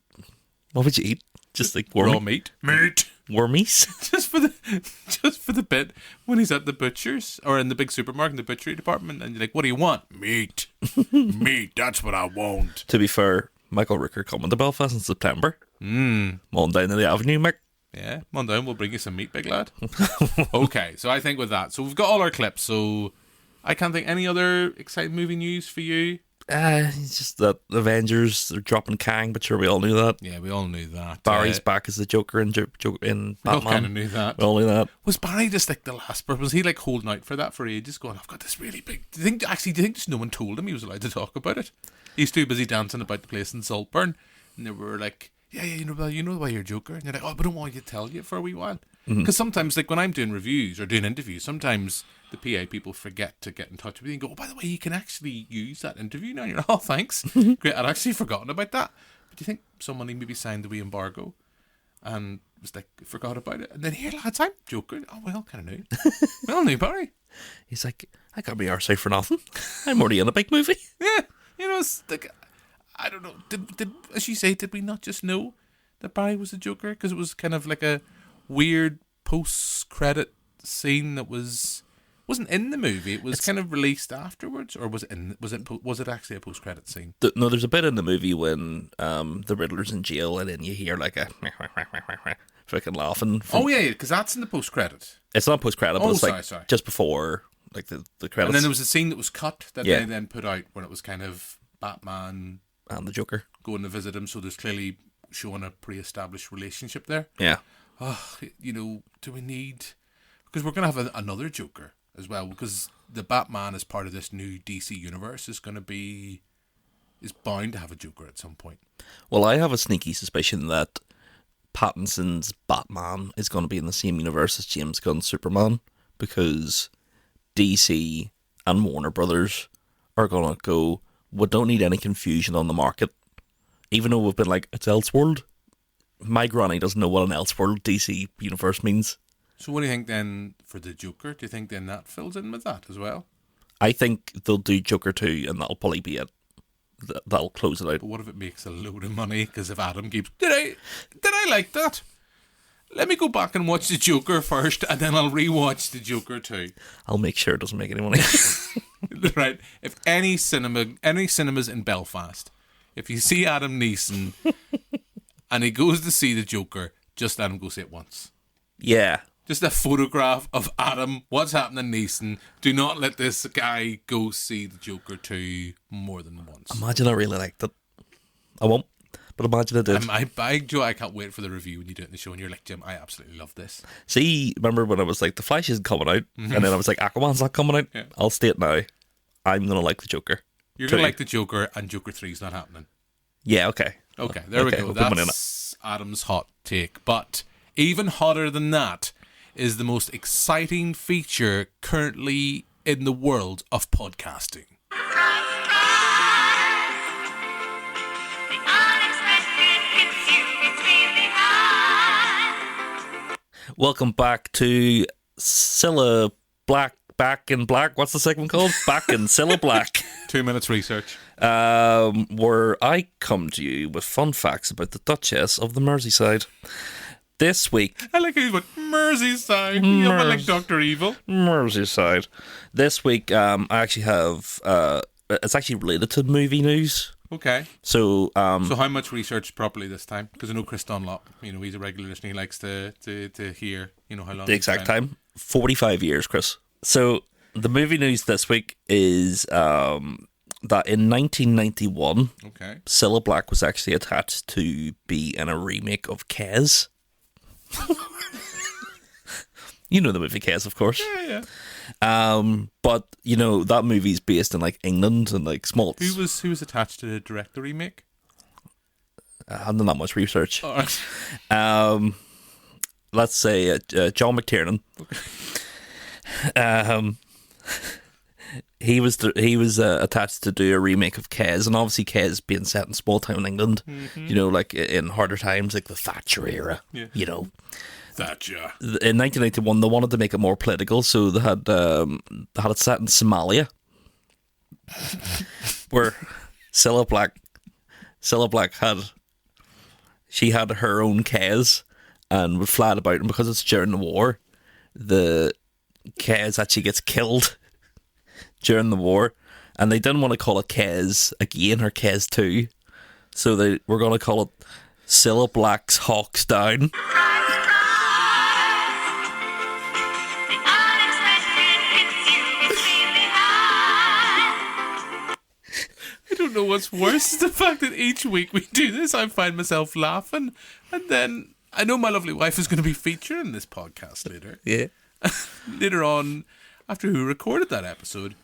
What would you eat? Just like raw meat. Meat. Wormies? just for the bit when he's at the butcher's or in the big supermarket in the butchery department, and you're like, what do you want? Meat. Meat, that's what I want. To be fair, Michael Rooker coming to Belfast in September. Come on down to the Avenue, Mick. Yeah, come on down, we'll bring you some meat, big lad. Okay, so I think with that, so we've got all our clips, so I can't think any other exciting movie news for you. It's just that Avengers, they're dropping Kang, but sure, we all knew that. Yeah, we all knew that. Barry's back as the Joker in Batman. We all kind of knew that. We all knew that. Was Barry just like the last person? Was he like holding out for that for ages, going, I've got this really big... Do you think just no one told him he was allowed to talk about it? He's too busy dancing about the place in Saltburn, and they were like, yeah, you know why you're Joker? And you're like, oh, but I don't want you to tell you for a wee while. Because sometimes, like when I'm doing reviews or doing interviews, sometimes the PA people forget to get in touch with you and go, oh, by the way, you can actually use that interview now. And you're like, oh, thanks. Great, I'd actually forgotten about that. But do you think somebody maybe signed the wee embargo and was like, forgot about it? And then here, lads, I'm Joker. Oh, well, kind of knew. We all knew Barry. He's like, I got my arse out for nothing. I'm already in a big movie. Yeah, it's like, I don't know. Did as you say, did we not just know that Barry was the Joker? Because it was kind of like a weird post-credit scene that wasn't in the movie. It's kind of released afterwards, or was it actually a post-credit scene? No, there's a bit in the movie when the Riddler's in jail, and then you hear like a freaking laughing. Oh yeah, because that's in the post-credit. It's not post-credit, but it's like sorry. just before like the credits. And then there was a scene that was cut that they then put out when it was kind of Batman and the Joker going to visit him. So there's clearly showing a pre-established relationship there. Yeah. Oh, do we need... Because we're going to have another Joker as well, because the Batman as part of this new DC universe is bound to have a Joker at some point. Well, I have a sneaky suspicion that Pattinson's Batman is going to be in the same universe as James Gunn's Superman, because DC and Warner Brothers are going to go, we don't need any confusion on the market. Even though we've been like, it's Elseworld. My granny doesn't know what an Elseworld DC universe means. So what do you think then for the Joker? Do you think then that fills in with that as well? I think they'll do Joker 2 and that'll probably be it. That'll close it out. But what if it makes a load of money? Because if Adam keeps, did I like that? Let me go back and watch the Joker first, and then I'll rewatch the Joker 2. I'll make sure it doesn't make any money. Right. If any cinemas in Belfast, if you see Adam Neeson and he goes to see the Joker, just let him go see it once. Yeah. Just a photograph of Adam, what's happening Neeson. Do not let this guy go see the Joker 2 more than once. Imagine I really liked it. I won't, but imagine I did. Joe, I can't wait for the review when you do it in the show and you're like, Jim, I absolutely love this. See, remember when I was like, The Flash isn't coming out, and then I was like, Aquaman's not coming out? Yeah. I'll state now, I'm going to like the Joker. You're going to like the Joker, and Joker 3's not happening. Yeah, okay. Okay, there we go. That's Adam's hot take. But even hotter than that is the most exciting feature currently in the world of podcasting. Welcome back to Cilla Black, Back in Black. What's the segment called? Back in Cilla Black. 2 minutes research. Where I come to you with fun facts about the Duchess of the Merseyside. This week... I like how he's went, Merseyside. Yeah, but like Dr. Evil. Merseyside. This week, I actually have... it's actually related to movie news. Okay. So how much research properly this time? Because I know Chris Dunlop, he's a regular listener. He likes to hear, how long. The exact time. 45 years, Chris. So the movie news this week is that in 1991, Cilla Black was actually attached to be in a remake of Kes. You know the movie Kes, of course. Yeah. But that movie's based in like England and like small. Who was attached to direct the remake? I haven't done that much research. All right. Let's say John McTiernan. He was attached to do a remake of Kes, and obviously Kes being set in small town England, like in harder times, like the Thatcher era, Thatcher. In 1991, they wanted to make it more political, so they had it set in Somalia, where Cilla Black had her own Kes and would fly about, and because it's during the war, the Kes actually gets killed during the war, and they didn't want to call it Kes again or Kes 2, so they were going to call it Cilla Black's Hawks Down. I don't know what's worse is the fact that each week we do this, I find myself laughing, and then I know my lovely wife is going to be featured in this podcast later. Yeah. Later on, after we recorded that episode,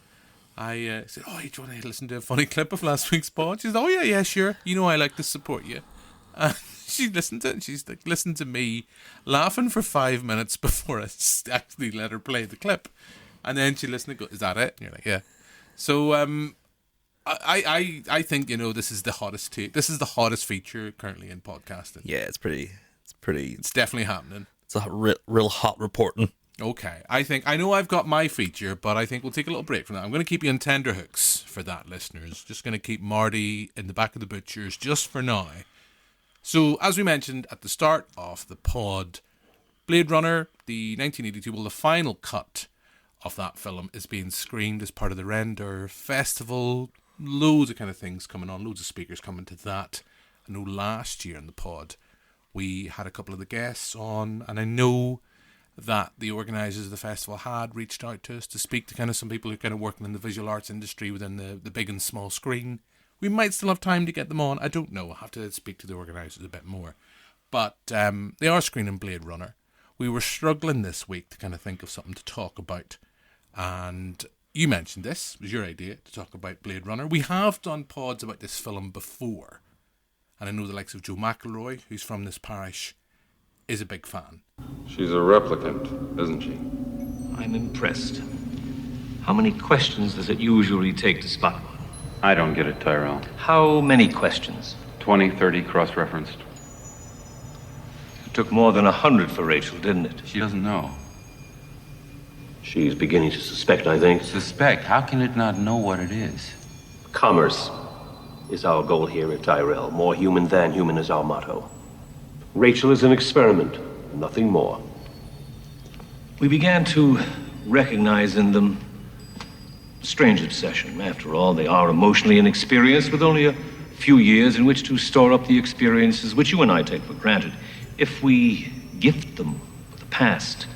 I said, "Oh, do you want to listen to a funny clip of last week's pod?" She said, "Oh yeah, sure. I like to support you." She listened to it, and she's like, listened to me laughing for 5 minutes before I actually let her play the clip, and then she listened and go, "Is that it?" And you're like, "Yeah." So I think this is the hottest take. This is the hottest feature currently in podcasting. Yeah, it's definitely happening. It's a real hot reporting. Okay, I know I've got my feature, but I think we'll take a little break from that. I'm going to keep you on tenterhooks for that, listeners. Just going to keep Marty in the back of the butchers just for now. So, as we mentioned at the start of the pod, Blade Runner, the 1982, the final cut of that film is being screened as part of the Render Festival. Loads of kind of things coming on, loads of speakers coming to that. I know last year in the pod, we had a couple of the guests on, and I know that the organisers of the festival had reached out to us to speak to kind of some people who are kind of working in the visual arts industry within the big and small screen. We might still have time to get them on. I don't know. I'll have to speak to the organisers a bit more. But they are screening Blade Runner. We were struggling this week to kind of think of something to talk about. And you mentioned this. It was your idea to talk about Blade Runner. We have done pods about this film before. And I know the likes of Joe McElroy, who's from this parish, is a big fan. She's a replicant, isn't she? I'm impressed. How many questions does it usually take to spot one? I don't get it, Tyrell. How many questions? 20, 30 cross-referenced. It took more than 100 for Rachel, didn't it? She doesn't know. She's beginning to suspect, I think. Suspect? How can it not know what it is? Commerce is our goal here at Tyrell. More human than human is our motto. Rachel is an experiment, nothing more. We began to recognize in them strange obsession. After all, they are emotionally inexperienced with only a few years in which to store up the experiences which you and I take for granted. If we gift them with the past,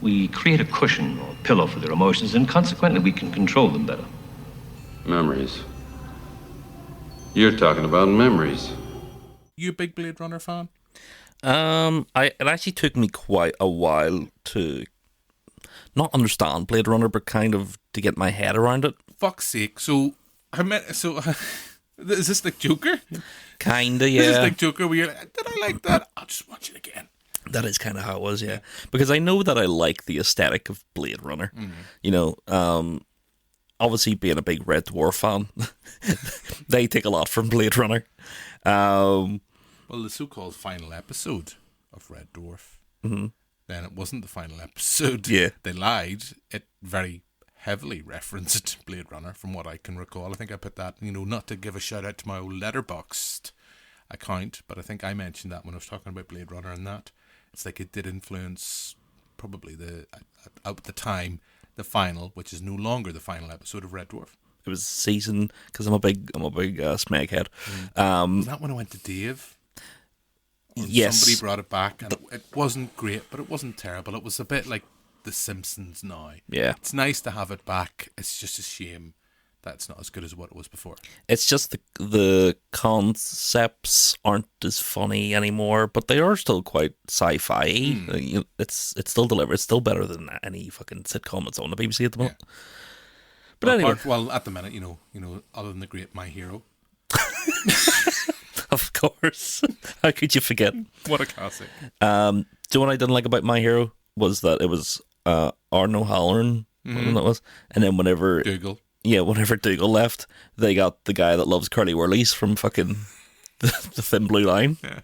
we create a cushion or pillow for their emotions, and consequently we can control them better. Memories. You're talking about memories. You a big Blade Runner fan? It actually took me quite a while to not understand Blade Runner, but kind of to get my head around it. Fuck's sake! So is this like Joker? Kinda, yeah. This is like Joker. Where you're like, did I like that? I'll just watch it again. That is kind of how it was, yeah. Because I know that I like the aesthetic of Blade Runner. Obviously being a big Red Dwarf fan, they take a lot from Blade Runner. Well, the so-called final episode of Red Dwarf, then it wasn't the final episode. Yeah. They lied. It very heavily referenced Blade Runner, from what I can recall. I think I put that, not to give a shout out to my old Letterboxd account, but I think I mentioned that when I was talking about Blade Runner and that. it's like it did influence probably at the time the final, which is no longer the final episode of Red Dwarf. It was season, because I'm a big Smeg head. Was that when I went to Dave? Or Yes. Somebody brought it back, and it wasn't great, but it wasn't terrible. It was a bit like The Simpsons now. Yeah. It's nice to have it back. It's just a shame that it's not as good as what it was before. It's just the concepts aren't as funny anymore, but they are still quite sci-fi. It's still delivered. It's still better than any fucking sitcom that's on the BBC at the moment. Yeah. But anyway, at the minute, you know, other than the great My Hero, of course, how could you forget? What a classic! Do you know what I didn't like about My Hero was that it was Arno O'Halloran, that was, and then whenever Dougal left, they got the guy that loves curly whirlies from fucking the Thin Blue Line. Yeah.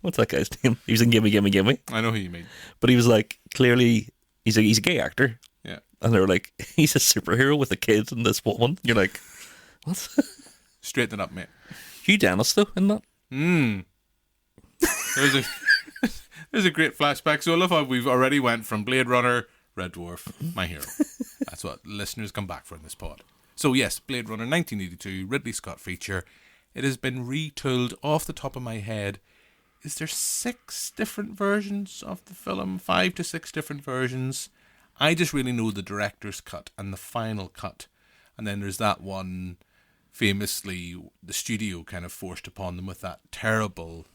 What's that guy's name? He was in Gimme Gimme Gimme. I know who you mean. But he was like, clearly, he's a gay actor. Yeah. And they were like, he's a superhero with a kid and this woman. You're like, what? Straighten it up, mate. Hugh Dennis, though, in that. There's a great flashback. So I love how we've already went from Blade Runner, Red Dwarf, My Hero. That's what listeners come back for in this pod. So yes, Blade Runner 1982, Ridley Scott feature. It has been retooled off the top of my head. Is there 6 different versions of the film? 5 to 6 different versions. I just really know the director's cut and the final cut. And then there's that one, famously, the studio kind of forced upon them with that terrible...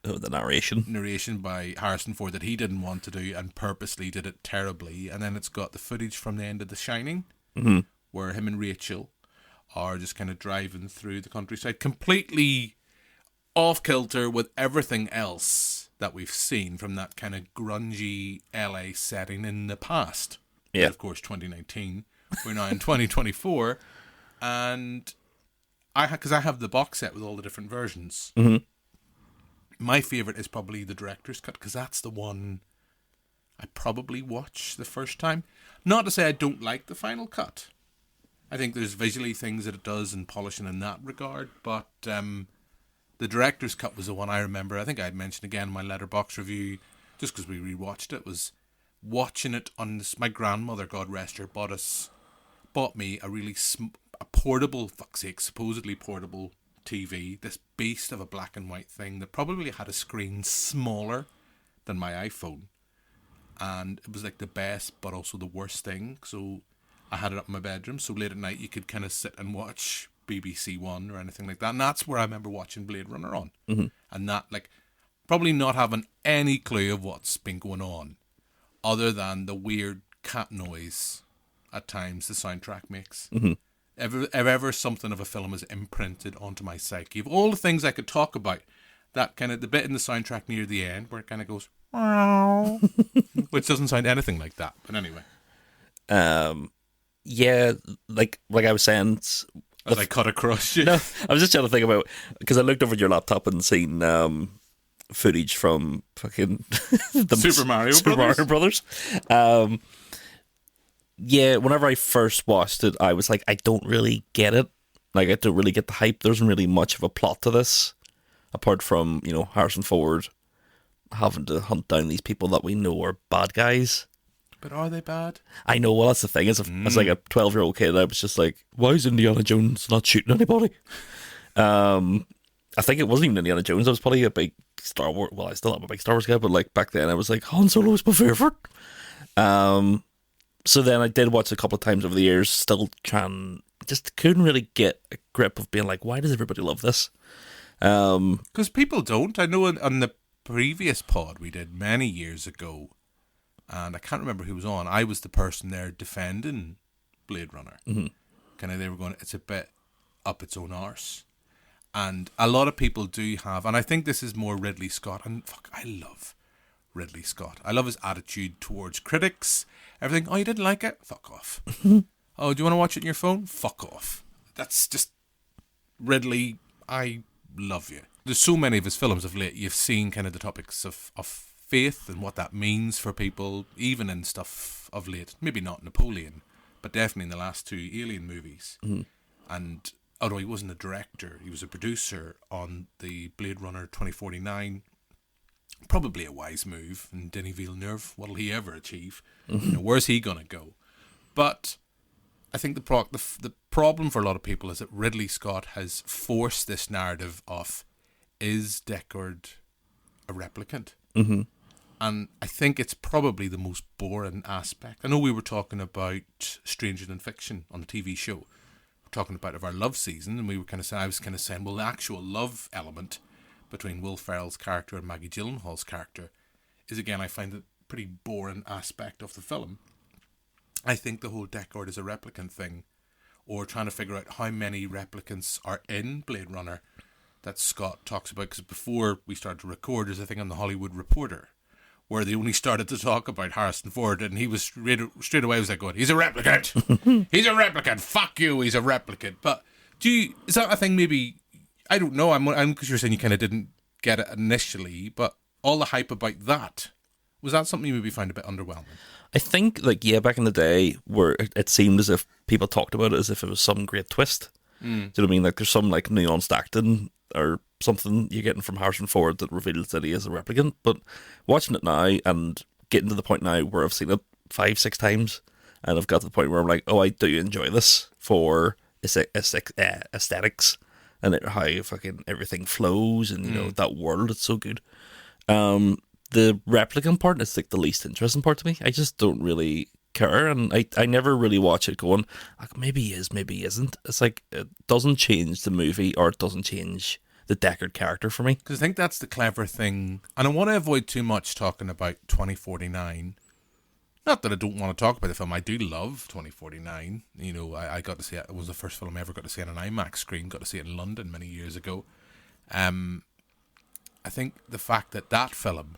the narration by Harrison Ford that he didn't want to do and purposely did it terribly. And then it's got the footage from the end of The Shining, where him and Rachel are just kind of driving through the countryside, completely off kilter with everything else that we've seen from that kind of grungy LA setting in the past. Yeah. But of course, 2019. We're now in 2024, and because I have the box set with all the different versions. My favourite is probably the director's cut, because that's the one I probably watch the first time. Not to say I don't like the final cut. I think there's visually things that it does and polishing in that regard, but the director's cut was the one I remember. I think I'd mentioned again in my Letterboxd review, just because we rewatched it, was watching it on this. My grandmother, God rest her, bought me a really a portable, fuck's sake, supposedly portable TV, this beast of a black and white thing that probably had a screen smaller than my iPhone, and it was like the best but also the worst thing. So I had it up in my bedroom, so late at night you could kind of sit and watch BBC One or anything like that, and that's where I remember watching Blade Runner on. And that, like, probably not having any clue of what's been going on other than the weird cat noise at times the soundtrack makes. Ever something of a film is imprinted onto my psyche. Of all the things I could talk about, that kind of the bit in the soundtrack near the end where it kind of goes, which doesn't sound anything like that. But anyway, yeah, like I was saying, as I cut across you. No, I was just trying to think about, because I looked over your laptop and seen footage from fucking the Super Mario Brothers. Yeah, whenever I first watched it, I was like, I don't really get it. Like, I don't really get the hype. There isn't really much of a plot to this, apart from, you know, Harrison Ford having to hunt down these people that we know are bad guys. But are they bad? I know, well, that's the thing. As like a 12-year-old kid, I was just like, why is Indiana Jones not shooting anybody? I think it wasn't even Indiana Jones. I was probably a big Star Wars... Well, I still am a big Star Wars guy, but like back then I was like, Han Solo is my favourite. So then I did watch a couple of times over the years, still just couldn't really get a grip of being like, why does everybody love this? Because people don't. I know on the previous pod we did many years ago, and I can't remember who was on, I was the person there defending Blade Runner. Kind of, they were going, it's a bit up its own arse. And a lot of people do have, and I think this is more Ridley Scott, and fuck, I love Ridley Scott. I love his attitude towards critics. Everything, oh, you didn't like it? Fuck off. Oh, do you want to watch it on your phone? Fuck off. That's just Ridley. I love you. There's so many of his films of late, you've seen kind of the topics of faith and what that means for people, even in stuff of late. Maybe not Napoleon, but definitely in the last 2 Alien movies. And although he wasn't a director, he was a producer on the Blade Runner 2049 Probably a wise move. And Denis Villeneuve, what'll he ever achieve? Where's he going to go? But I think the problem for a lot of people is that Ridley Scott has forced this narrative of, is Deckard a replicant? Mm-hmm. And I think it's probably the most boring aspect. I know we were talking about Stranger Than Fiction on the TV show. We're talking about our love season, and we were I was kind of saying, well, the actual love element between Will Ferrell's character and Maggie Gyllenhaal's character is, again, I find it a pretty boring aspect of the film. I think the whole Deckard is a replicant thing, or trying to figure out how many replicants are in Blade Runner that Scott talks about, because before we started to record, there's a thing on The Hollywood Reporter where they only started to talk about Harrison Ford, and he was straight away was like going, he's a replicant, he's a replicant, fuck you, he's a replicant. But is that a thing? Maybe, I don't know. I'm because you're saying you kind of didn't get it initially, but all the hype about that, was that something you maybe find a bit underwhelming? I think, back in the day, where it seemed as if people talked about it as if it was some great twist. Do you know what I mean? Like, there's some, nuanced acting or something you're getting from Harrison Ford that reveals that he is a replicant. But watching it now and getting to the point now where I've seen it 5-6 times, and I've got to the point where I'm like, oh, I do enjoy this for aesthetics and how fucking everything flows, and, that world, it's so good. The replicant part is the least interesting part to me. I just don't really care, and I never really watch it going, like, maybe he is, maybe he isn't. It's like, it doesn't change the movie, or it doesn't change the Deckard character for me. Because I think that's the clever thing, and I want to avoid too much talking about 2049. Not that I don't want to talk about the film. I do love 2049. I got to see it. It was the first film I ever got to see on an IMAX screen. Got to see it in London many years ago. I think the fact that film,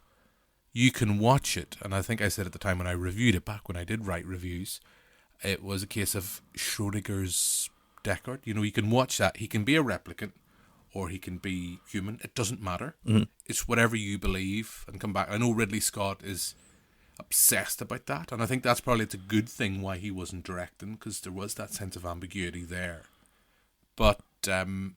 you can watch it, and I think I said at the time when I reviewed it, back when I did write reviews, it was a case of Schrodinger's Deckard. You can watch that. He can be a replicant, or he can be human. It doesn't matter. Mm-hmm. It's whatever you believe, and come back. I know Ridley Scott is obsessed about that, and I think it's a good thing why he wasn't directing, because there was that sense of ambiguity there. But and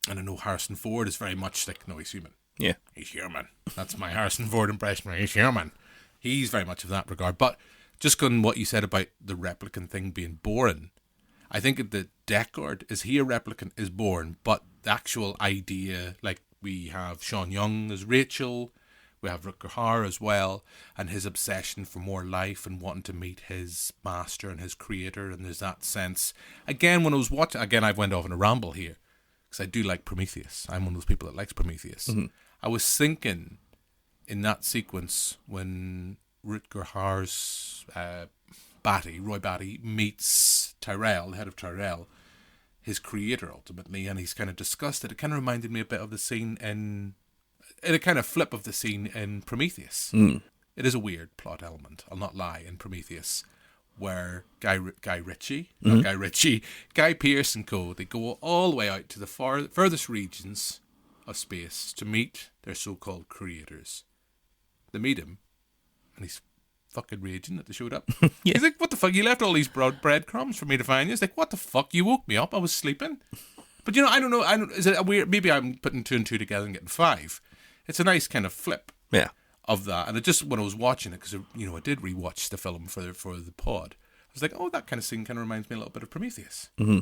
I know Harrison Ford is very much like, no, he's human. Yeah. He's human. That's my Harrison Ford impression. He's human. He's very much of that regard. But just on what you said about the replicant thing being boring, I think that Deckard, is he a replicant, is boring, but the actual idea, like, we have Sean Young as Rachel, we have Rutger Hauer as well, and his obsession for more life and wanting to meet his master and his creator, and there's that sense. Again, when I was watching, I've went off on a ramble here, because I do like Prometheus. I'm one of those people that likes Prometheus. Mm-hmm. I was thinking in that sequence when Rutger Hauer's Roy Batty, meets Tyrell, the head of Tyrell, his creator ultimately, and he's kind of disgusted. It kind of reminded me a bit of the scene in a kind of flip of the scene in Prometheus. Mm. It is a weird plot element, I'll not lie, in Prometheus, where Guy Pearce and co, they go all the way out to the furthest regions of space to meet their so-called creators. They meet him, and he's fucking raging that they showed up. Yeah. He's like, what the fuck, you left all these breadcrumbs for me to find you? He's like, what the fuck, you woke me up, I was sleeping. But I don't know, is it a weird, maybe I'm putting 2 and 2 together and getting 5. It's a nice kind of flip of that. And it just, when I was watching it, because I did rewatch the film for the pod, I was like, oh, that kind of scene kind of reminds me a little bit of Prometheus. Mm-hmm.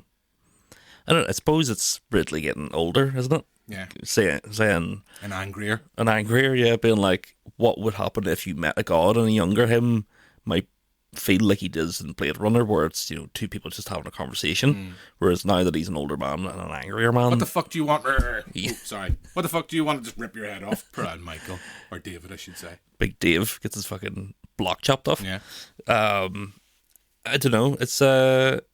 I suppose it's Ridley getting older, isn't it? Yeah. Saying and angrier, yeah, being like, what would happen if you met a god, and a younger him might feel like he does in Blade Runner, where it's, 2 people just having a conversation, whereas now that he's an older man and an angrier man, what the fuck do you want? Sorry, what the fuck do you want to just rip your head off? Poor old Michael, or David, I should say. Big Dave gets his fucking block chopped off. Yeah. I don't know. It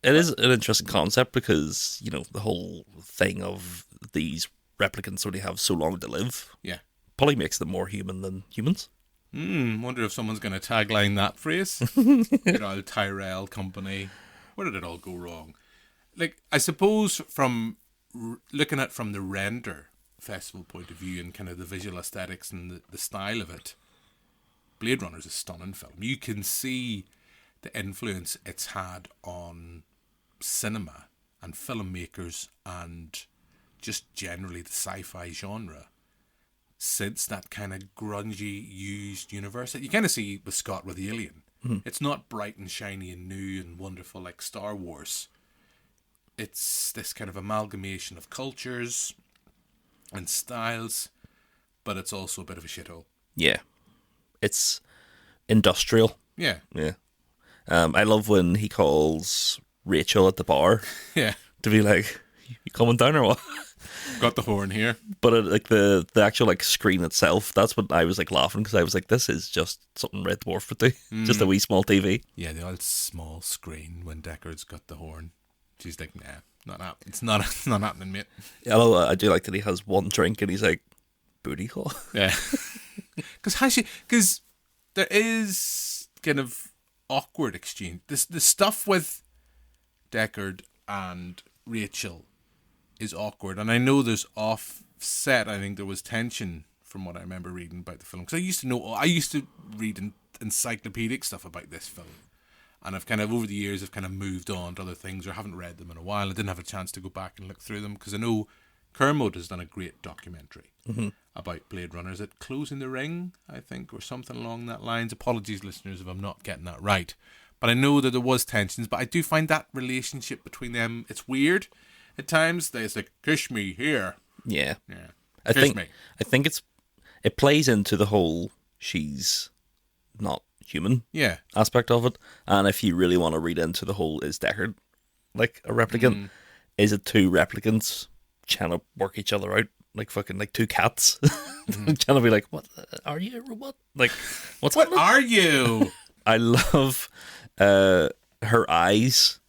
is an interesting concept, because the whole thing of these replicants only have so long to live. Yeah. Probably makes them more human than humans. Wonder if someone's going to tagline that phrase. Tyrell Company. Where did it all go wrong? Like, I suppose from looking at from the render festival point of view and kind of the visual aesthetics and the style of it, Blade Runner is a stunning film. You can see the influence it's had on cinema and filmmakers and just generally the sci-fi genre. since that kind of grungy, used universe that you kind of see with Scott with Alien. It's not bright and shiny and new and wonderful like Star Wars. It's this kind of amalgamation of cultures and styles, but it's also a bit of a shithole. Yeah. It's industrial. Yeah. Yeah. I love when he calls Rachel at the bar. Yeah. To be like, you coming down or what? Got the horn here. But like the actual like screen itself, that's what I was like laughing, because I was like, this is just something Red Dwarf would do. Just a wee small TV. Yeah, the old small screen when Deckard's got the horn. She's like, nah, it's not happening, mate. Yeah, although I do like that he has one drink and he's like, booty hole. Yeah. Because there is kind of awkward exchange. The stuff with Deckard and Rachel is awkward, and I know there's offset. I think there was tension from what I remember reading about the film, because I used to read encyclopedic stuff about this film, and I've kind of over the years I've kind of moved on to other things or haven't read them in a while. I didn't have a chance to go back and look through them, because I know Kermode has done a great documentary about Blade Runner. Is it Closing the Ring, I think, or something along that lines? Apologies, listeners, if I'm not getting that right. But I know that there was tensions, but I do find that relationship between them, it's weird at times. It's like, kiss me here. Yeah. I think it plays into the whole she's not human aspect of it. And if you really want to read into the whole, is Deckard like a replicant? Is it two replicants trying to work each other out like fucking like two cats? Trying to be like, what are you, a robot? Like, what are you? I love her eyes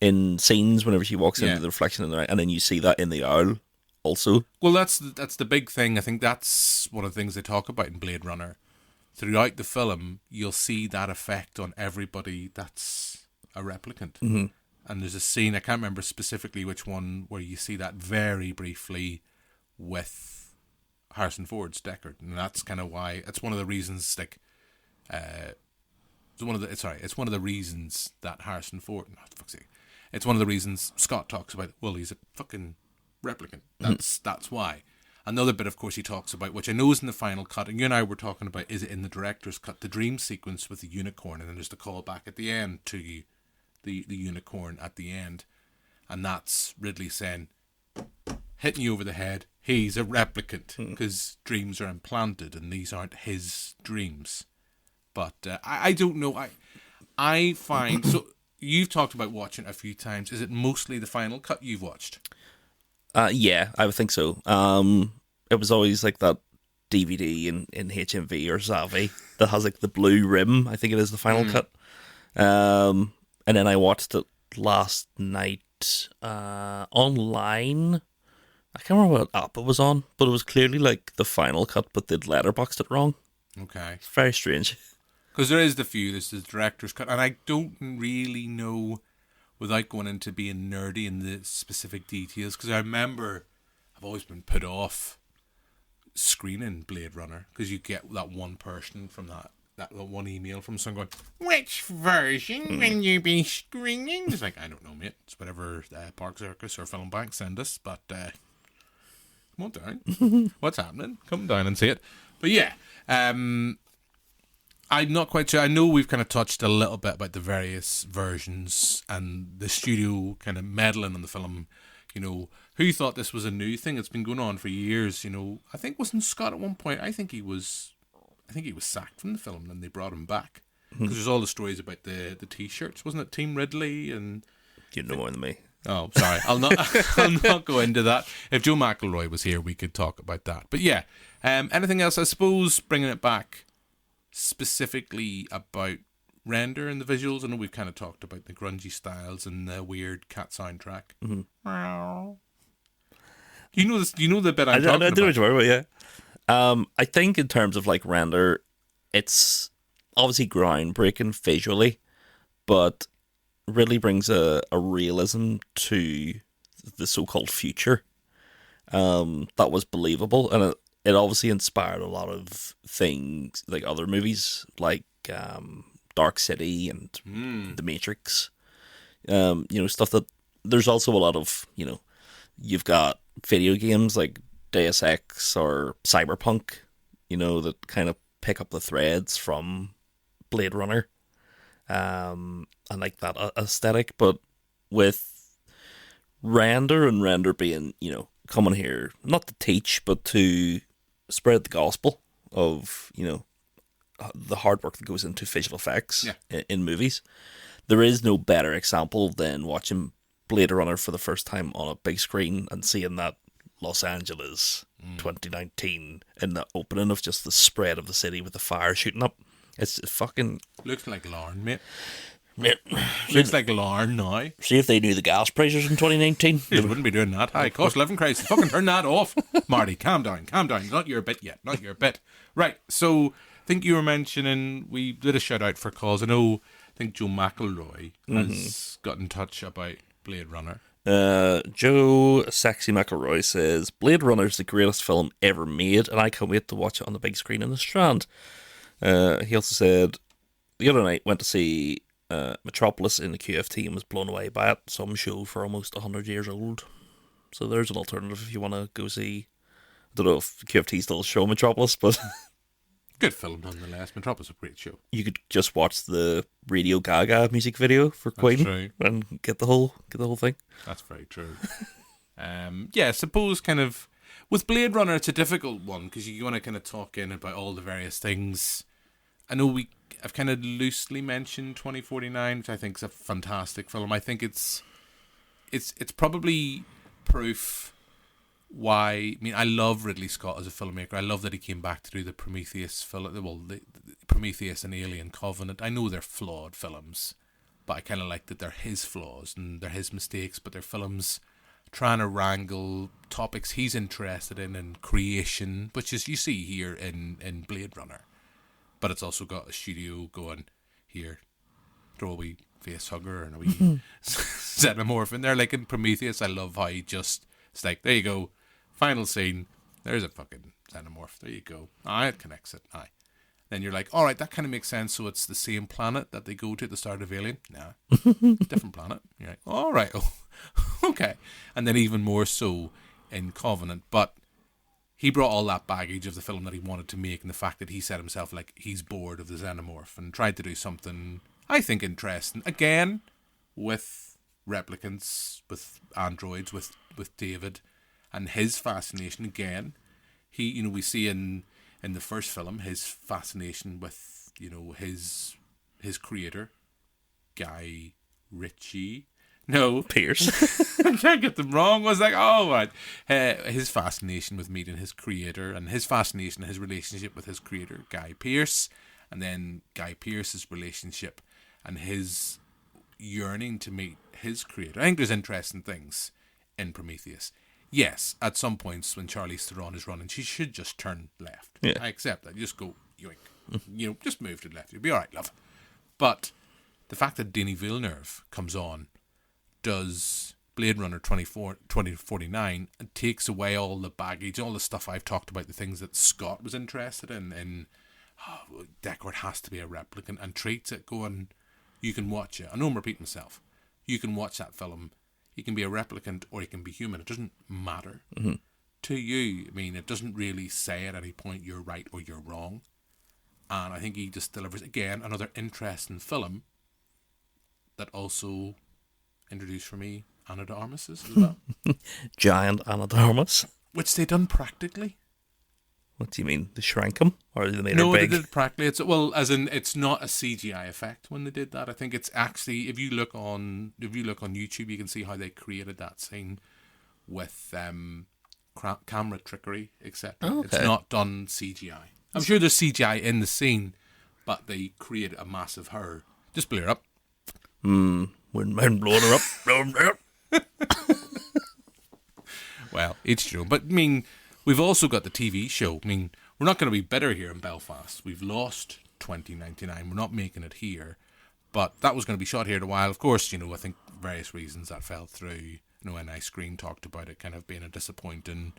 in scenes whenever she walks into the reflection in the eye, and then you see that in the owl also. Well, that's the big thing. I think that's one of the things they talk about in Blade Runner. Throughout the film, you'll see that effect on everybody that's a replicant. And there's a scene, I can't remember specifically which one, where you see that very briefly with Harrison Ford's Deckard, and that's kind of why it's one of the reasons. Like, it's one of the reasons that Harrison Ford. It's one of the reasons Scott talks about. Well, he's a fucking replicant. That's why. Another bit, of course, he talks about, which I know is in the final cut, and you and I were talking about, is it in the director's cut, the dream sequence with the unicorn, and then there's the call back at the end to the unicorn at the end, and that's Ridley saying, hitting you over the head, he's a replicant, because dreams are implanted, and these aren't his dreams. But I don't know. I find... So you've talked about watching it a few times. Is it mostly the final cut you've watched? Yeah, I would think so. It was always like that DVD in HMV or Zavi that has like the blue rim. I think it is the final cut. And then I watched it last night online. I can't remember what app it was on, but it was clearly like the final cut, but they'd letterboxed it wrong. Okay. It's very strange. Because there's the director's cut, and I don't really know, without going into being nerdy in the specific details, because I remember I've always been put off screening Blade Runner, because you get that one person from that one email from someone going, which version will you be screening? It's like, I don't know, mate. It's whatever Park Circus or Film Bank send us, but come on down. What's happening? Come down and see it. But yeah, I'm not quite sure. I know we've kind of touched a little bit about the various versions and the studio kind of meddling on the film. You know, who thought this was a new thing? It's been going on for years. You know, I think wasn't Scott at one point. I think he was sacked from the film, and they brought him back because there's all the stories about the T-shirts, wasn't it? Team Ridley and you know more than me. Oh, sorry, I'll not go into that. If Joe McElroy was here, we could talk about that. But yeah, anything else? I suppose bringing it back specifically about render and the visuals. I know we've kind of talked about the grungy styles and the weird cat soundtrack. You know this. You know the bit I'm talking about. I do know what you're talking about, yeah. I think in terms of like render, it's obviously groundbreaking visually, but really brings a realism to the so-called future that was believable, and it obviously inspired a lot of things like other movies like Dark City and The Matrix. Stuff that there's also a lot of, you've got video games like Deus Ex or Cyberpunk, that kind of pick up the threads from Blade Runner, and like that aesthetic, but with Render being, coming here not to teach but to spread the gospel of, the hard work that goes into visual effects in movies. There is no better example than watching Blade Runner for the first time on a big screen and seeing that Los Angeles 2019 in the opening of just the spread of the city with the fire shooting up. It's fucking... Looks like Larn, mate. Mate, looks like Larn now. See if they knew the gas prices in 2019. They wouldn't be doing that. High cost living crisis. Fucking turn that off. Marty, calm down. Not your bit yet. Not your bit. Right, so I think you were mentioning, we did a shout out for calls. I think Joe McElroy has got in touch about Blade Runner. Joe Sexy McElroy says, Blade Runner is the greatest film ever made, and I can't wait to watch it on the big screen in the Strand. He also said, the other night went to see Metropolis in the QFT and was blown away by it. Some show for almost 100 years old. So there's an alternative if you want to go see. I don't know if QFT still show Metropolis, but good film nonetheless. Metropolis is a great show. You could just watch the Radio Gaga music video for Queen and get the whole thing. That's very true. I suppose kind of with Blade Runner it's a difficult one because you want to kind of talk in about all the various things. I know I've kind of loosely mentioned 2049, which I think is a fantastic film. I think it's probably proof why. I mean, I love Ridley Scott as a filmmaker. I love that he came back to do the Prometheus film. Well, the Prometheus and Alien Covenant. I know they're flawed films, but I kind of like that they're his flaws and they're his mistakes, but they're films trying to wrangle topics he's interested in creation, which is you see here in Blade Runner. But it's also got a studio going, here, throw a wee face hugger and a wee xenomorph in there. Like in Prometheus, I love how he just, it's like, there you go, final scene, there's a fucking xenomorph, there you go. It connects it, Then you're like, all right, that kind of makes sense, so it's the same planet that they go to at the start of Alien? Nah, different planet. You're like, all right, okay. And then even more so in Covenant, but he brought all that baggage of the film that he wanted to make and the fact that he said himself like he's bored of the xenomorph and tried to do something, I think, interesting. Again, with replicants, with androids, with David and his fascination. Again, he, we see in the first film his fascination with, his creator, Guy Ritchie. No, Pierce. I can't get them wrong. I was like, oh, right. His fascination with meeting his creator and his fascination, his relationship with his creator, Guy Pearce, and then Guy Pearce's relationship and his yearning to meet his creator. I think there's interesting things in Prometheus. Yes, at some points when Charlize Theron is running, she should just turn left. Yeah. I accept that. You just go, yoink. Just move to the left. You'll be all right, love. But the fact that Denis Villeneuve comes on, does Blade Runner 2049 and takes away all the baggage, all the stuff I've talked about, the things that Scott was interested in Deckard has to be a replicant, and treats it going, you can watch it. I know I'm repeating myself. You can watch that film. He can be a replicant or he can be human. It doesn't matter to you. I mean, it doesn't really say at any point you're right or you're wrong. And I think he just delivers, again, another interesting film that also introduced for me Ana de Armas as well. Giant Ana de Armas. Which they done practically. What do you mean? They shrank him? Or they made her big? No, they did it practically. It's not a CGI effect when they did that. I think it's actually, if you look on YouTube, you can see how they created that scene with camera trickery, etc. Okay. It's not done CGI. I'm sure there's CGI in the scene, but they created a massive her. Just blew her up. When blowing her up. Well, it's true. But, I mean, we've also got the TV show. I mean, we're not going to be bitter here in Belfast. We've lost 2099. We're not making it here. But that was going to be shot here in a while. Of course, I think various reasons that fell through. And Ice Screen talked about it kind of being a disappointing.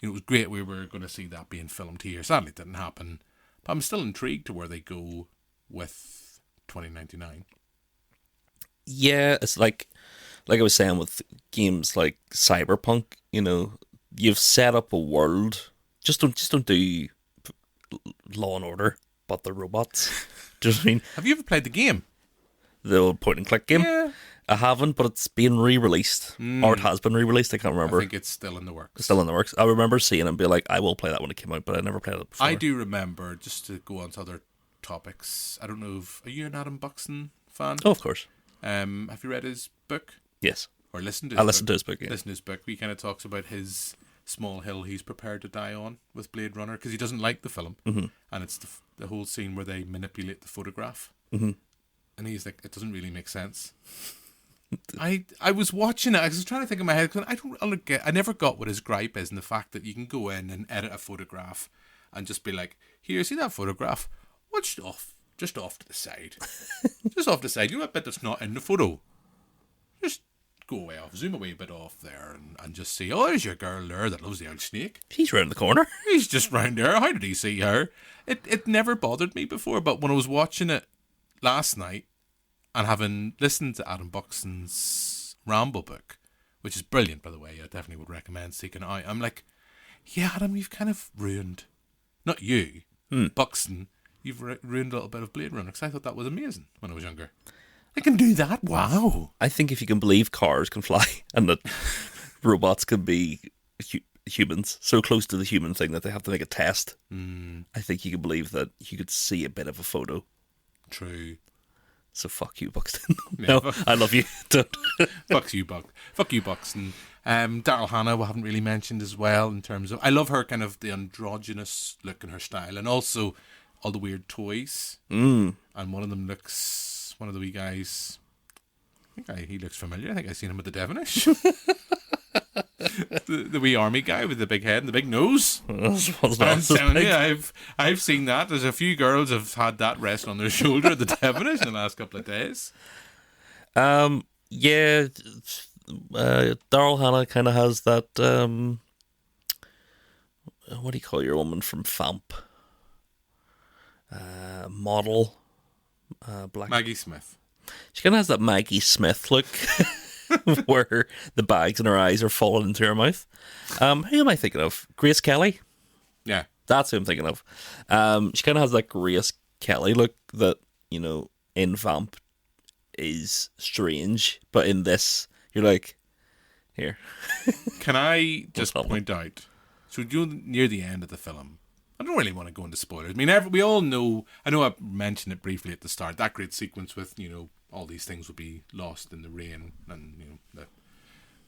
It was great we were going to see that being filmed here. Sadly, it didn't happen. But I'm still intrigued to where they go with 2099. Yeah, it's like I was saying with games like Cyberpunk, you've set up a world. Just don't do Law and Order, but the robots. Do you know what I mean? Have you ever played the game? The old point and click game? Yeah. I haven't, but it's been re-released. Or it has been re-released, I can't remember. I think it's still in the works. It's still in the works. I remember seeing it and be like, I will play that when it came out, but I never played it before. I do remember, just to go on to other topics, I don't know if... Are you an Adam Buxton fan? Oh, of course. Have you read his book? Yes. Or listened to his book? I listened to his book, yeah. Listened to his book. He kind of talks about his small hill he's prepared to die on with Blade Runner, because he doesn't like the film. Mm-hmm. And it's the whole scene where they manipulate the photograph. Mm-hmm. And he's like, it doesn't really make sense. I was watching it. I was trying to think in my head. I never got what his gripe is, and the fact that you can go in and edit a photograph and just be like, "Here, see that photograph? What's just off to the side, just off to the side. You know that bit that's not in the photo? Just go away off, zoom away a bit off there, and just see. Oh, there's your girl there that loves the old snake. She's round the corner. He's just round there. How did he see her? It never bothered me before, but when I was watching it last night, and having listened to Adam Buxton's Rambo book, which is brilliant, by the way, I definitely would recommend seeking it out. I'm like, yeah, Adam, you've kind of ruined, not you, Buxton, you've ruined a little bit of Blade Runner, because I thought that was amazing when I was younger. I can do that, wow. I think if you can believe cars can fly and that robots can be humans, so close to the human thing that they have to make a test, I think you can believe that you could see a bit of a photo. True. So fuck you, Buxton. Yeah, no, I love you. Fuck you, Buxton. Daryl Hannah we haven't really mentioned as well, in terms of, I love her kind of the androgynous look in her style, and also all the weird toys. And one of them looks, one of the wee guys, he looks familiar. I think I've seen him with the Devonish. the wee army guy with the big head and the big nose. I've seen that. There's a few girls have had that rest on their shoulder at the Devonish in the last couple of days. Yeah, Daryl Hannah kind of has that. What do you call your woman from Famp? Model. Black Maggie Smith. She kind of has that Maggie Smith look. Where the bags in her eyes are falling into her mouth. Who am I thinking of? Grace Kelly? Yeah. That's who I'm thinking of. She kind of has that Grace Kelly look that, you know, in Vamp is strange, but in this, you're like, here. Can I just point out, so near the end of the film, I don't really want to go into spoilers. I mean, we all know, I know I mentioned it briefly at the start, that great sequence with, you know, all these things will be lost in the rain, and you know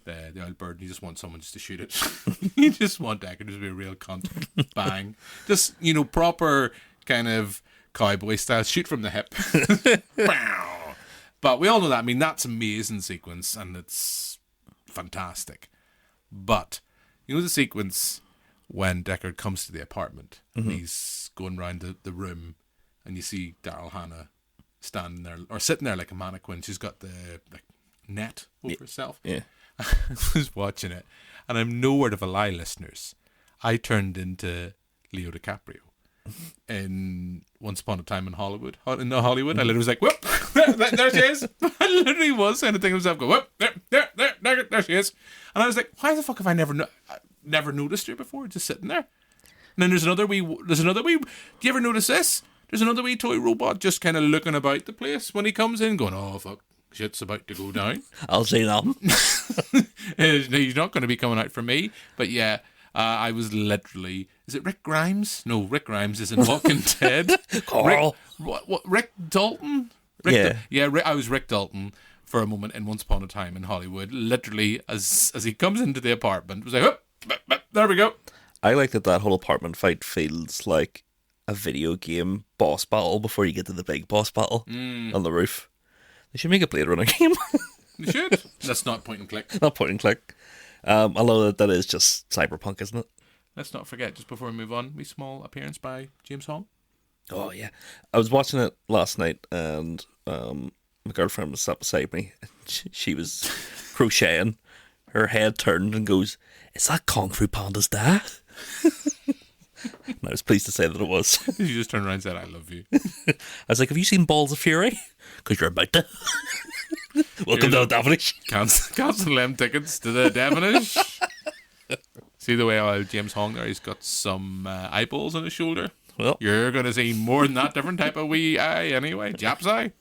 the old bird. You just want someone just to shoot it. You just want Deckard to be a real cunt. Bang, just, you know, proper kind of cowboy style, shoot from the hip. But we all know that. I mean, that's an amazing sequence, and it's fantastic. But you know the sequence when Deckard comes to the apartment, and he's going around the room, and you see Daryl Hannah standing there or sitting there like a mannequin. She's got the net over herself. Yeah. I was watching it, and I'm no word of a lie, listeners. I turned into Leo DiCaprio in Once Upon a Time in Hollywood. In Hollywood, I literally was like, "Whoop, there she is!" I literally was saying the thing to myself, "Go whoop, there she is!" And I was like, "Why the fuck have I never noticed her before? Just sitting there." And then there's another wee. Do you ever notice this? There's another wee toy robot just kind of looking about the place when he comes in, going, "Oh fuck, shit's about to go down." I'll say that. He's not going to be coming out for me. But yeah, I was literally. Is it Rick Grimes? No, Rick Grimes is in Walking Dead. Carl. Rick Dalton? I was Rick Dalton for a moment in Once Upon a Time in Hollywood. Literally, as he comes into the apartment, was like, "Oh, there we go." I like that whole apartment fight feels like a video game boss battle before you get to the big boss battle on the roof. They should make a Blade Runner game. They should. That's not point and click. Not point and click. Although that is just cyberpunk, isn't it? Let's not forget, just before we move on, a small appearance by James Hong. Oh, yeah. I was watching it last night, and my girlfriend was sat beside me. And she was crocheting. Her head turned and goes, "Is that Kung Fu Panda's dad?" And I was pleased to say that it was. You just turned around and said, "I love you." I was like, "Have you seen Balls of Fury?" Because you're about to. Welcome to the Devonish. Cancel them tickets to the Devonish. See the way James Hong there, he's got some eyeballs on his shoulder. Well, you're going to see more than that different type of wee eye anyway. Jap's eye.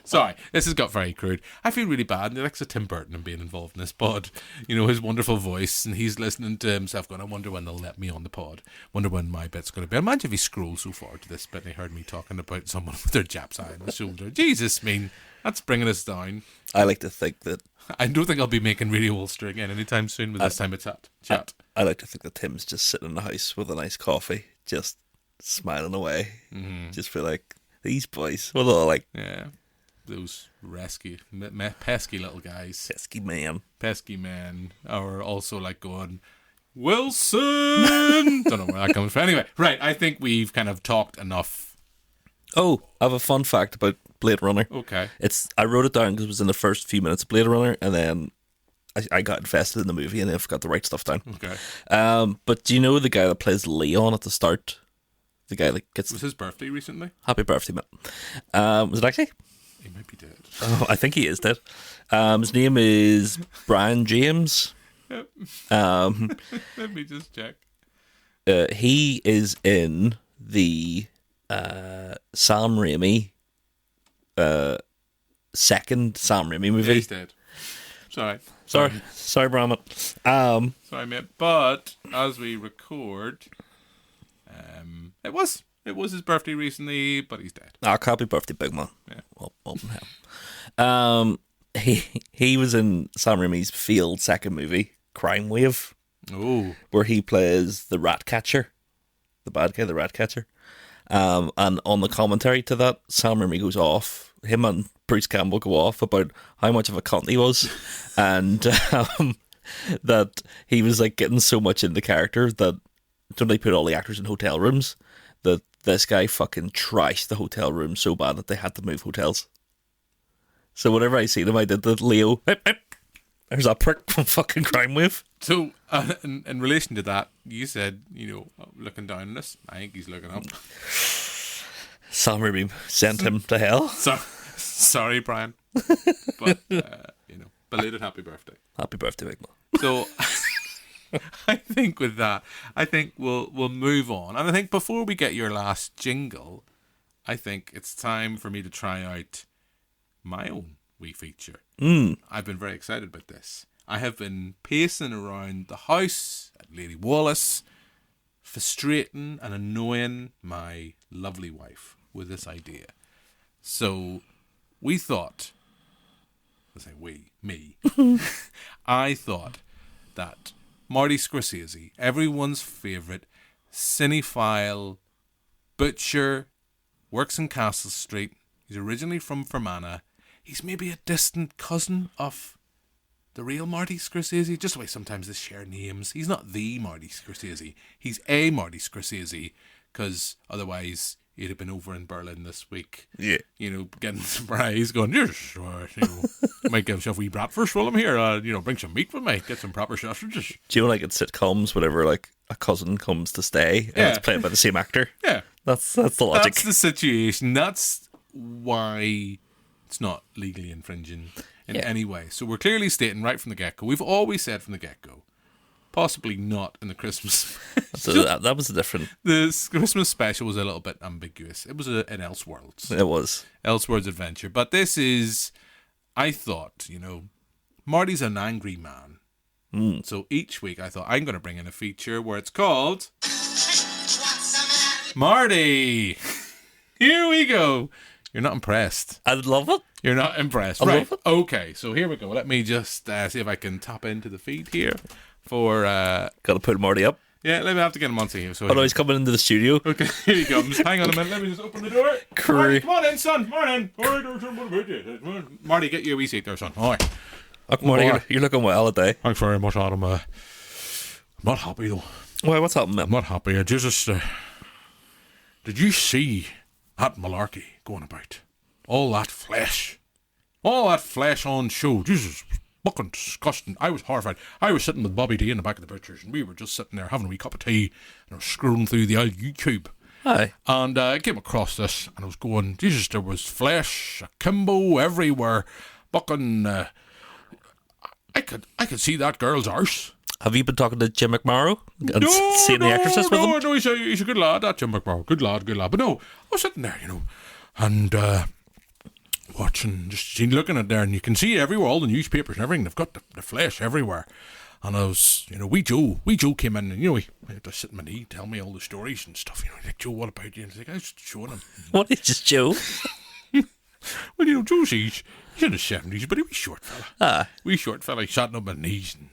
Sorry, this has got very crude. I feel really bad. And Alexa Tim Burton and being involved in this pod. You know, his wonderful voice, and he's listening to himself going, I wonder when they'll let me on the pod. Wonder when my bit's going to be. Imagine if he scrolled so far to this bit and he heard me talking about someone with their Jap's eye on the shoulder. Jesus, that's bringing us down. I like to think that... I don't think I'll be making Radio Ulster again anytime soon with this time of chat. I like to think that Tim's just sitting in the house with a nice coffee, just smiling away. Just feel like, these boys, what are they like? Yeah, those pesky little guys. Pesky men are also like going, Wilson! Don't know where that comes from. Anyway, right, I think we've kind of talked enough. Oh, I have a fun fact about Blade Runner. Okay. I wrote it down because it was in the first few minutes of Blade Runner, and then I got invested in the movie and I forgot to write stuff down. Okay. But do you know the guy that plays Leon at the start? The guy that gets... Was his birthday recently? Happy birthday, man. Was it actually? He might be dead. Oh, I think he is dead. His name is Brian James. Yep. Let me just check. He is in the Sam Raimi second Sam Raimi movie. Yeah, he's dead. Sorry, Brahman. Sorry, mate. But as we record, it was his birthday recently, but he's dead. Happy birthday, big man. Yeah. Up in hell. He was in Sam Raimi's failed second movie, Crime Wave. Oh. Where he plays the rat catcher, the bad guy, the rat catcher. And on the commentary to that, Sam Raimi goes off. Him and Bruce Campbell go off about how much of a cunt he was, and that he was like getting so much in the character that don't they put all the actors in hotel rooms, that this guy fucking trashed the hotel room so bad that they had to move hotels. So whenever I see them, I did the Leo. There's that prick from fucking Crime Wave. So, in relation to that, you said, looking down on us. I think he's looking up. Sam Raimi sent him to hell. Sorry, Brian. But, belated happy birthday. Happy birthday, big man. So, I think with that, we'll move on. And I think before we get your last jingle, I think it's time for me to try out my own wee feature. I've been very excited about this. I have been pacing around the house at Lady Wallace, frustrating and annoying my lovely wife with this idea. So we thought, let's say me, I thought that Marty Scorsese, everyone's favourite cinephile butcher, works in Castle Street. He's originally from Fermanagh. He's maybe a distant cousin of the real Marty Scorsese, just the way sometimes they share names. He's not the Marty Scorsese. He's a Marty Scorsese, because otherwise he'd have been over in Berlin this week. Yeah. Getting surprised, going, yes, might give yourself a wee bratwurst while I'm here. Bring some meat with me, get some proper sausages. Do you know, like in sitcoms, whenever like a cousin comes to stay and it's played by the same actor? Yeah. That's the logic. That's the situation. That's why it's not legally infringing in any way. So we're clearly stating right from the get-go. We've always said from the get-go, possibly not in the Christmas. That was a different... The Christmas special was a little bit ambiguous. It was an Elseworlds. It was. Elseworlds adventure. But this is, I thought, Marty's an angry man. So each week I thought, I'm going to bring in a feature where it's called... Marty! Here we go. You're not impressed. I love it. You're not impressed. I right. love it. Okay, so here we go. Let me just see if I can tap into the feed here for... Got to put Marty up. Yeah, let me have to get him onto here. So no, he's coming into the studio. Okay, here he comes. Hang on a minute. Let me just open the door. Marty, come on in, son. Morning. Marty, get you a wee seat there, son. All right. Marty, you're looking well today. Thanks very much, Adam. I'm not happy, though. Why, what's happening, man? I'm not happy. Did you see that malarkey going about? All that flesh on show. Jesus, fucking disgusting. I was horrified. I was sitting with Bobby D in the back of the butchers, and we were just sitting there having a wee cup of tea, and I was scrolling through the old YouTube. Aye. And I came across this, and I was going, Jesus, there was flesh akimbo everywhere. Fucking, I could see that girl's arse. Have you been talking to Jim McMorrow and seeing The Exorcist with him? No, he's a good lad, that Jim McMorrow. Good lad. But no, I was sitting there, and watching, just looking at there, and you can see everywhere, all the newspapers and everything, they've got the flesh everywhere. And I was, wee Joe came in, and, he had to sit in my knee, tell me all the stories and stuff. Like, Joe, what about you? And I was showing him. What is this, Joe? Well, Joe's, he's in his 70s, but he was a short fella. Wee short fella, he's sat on my knees, and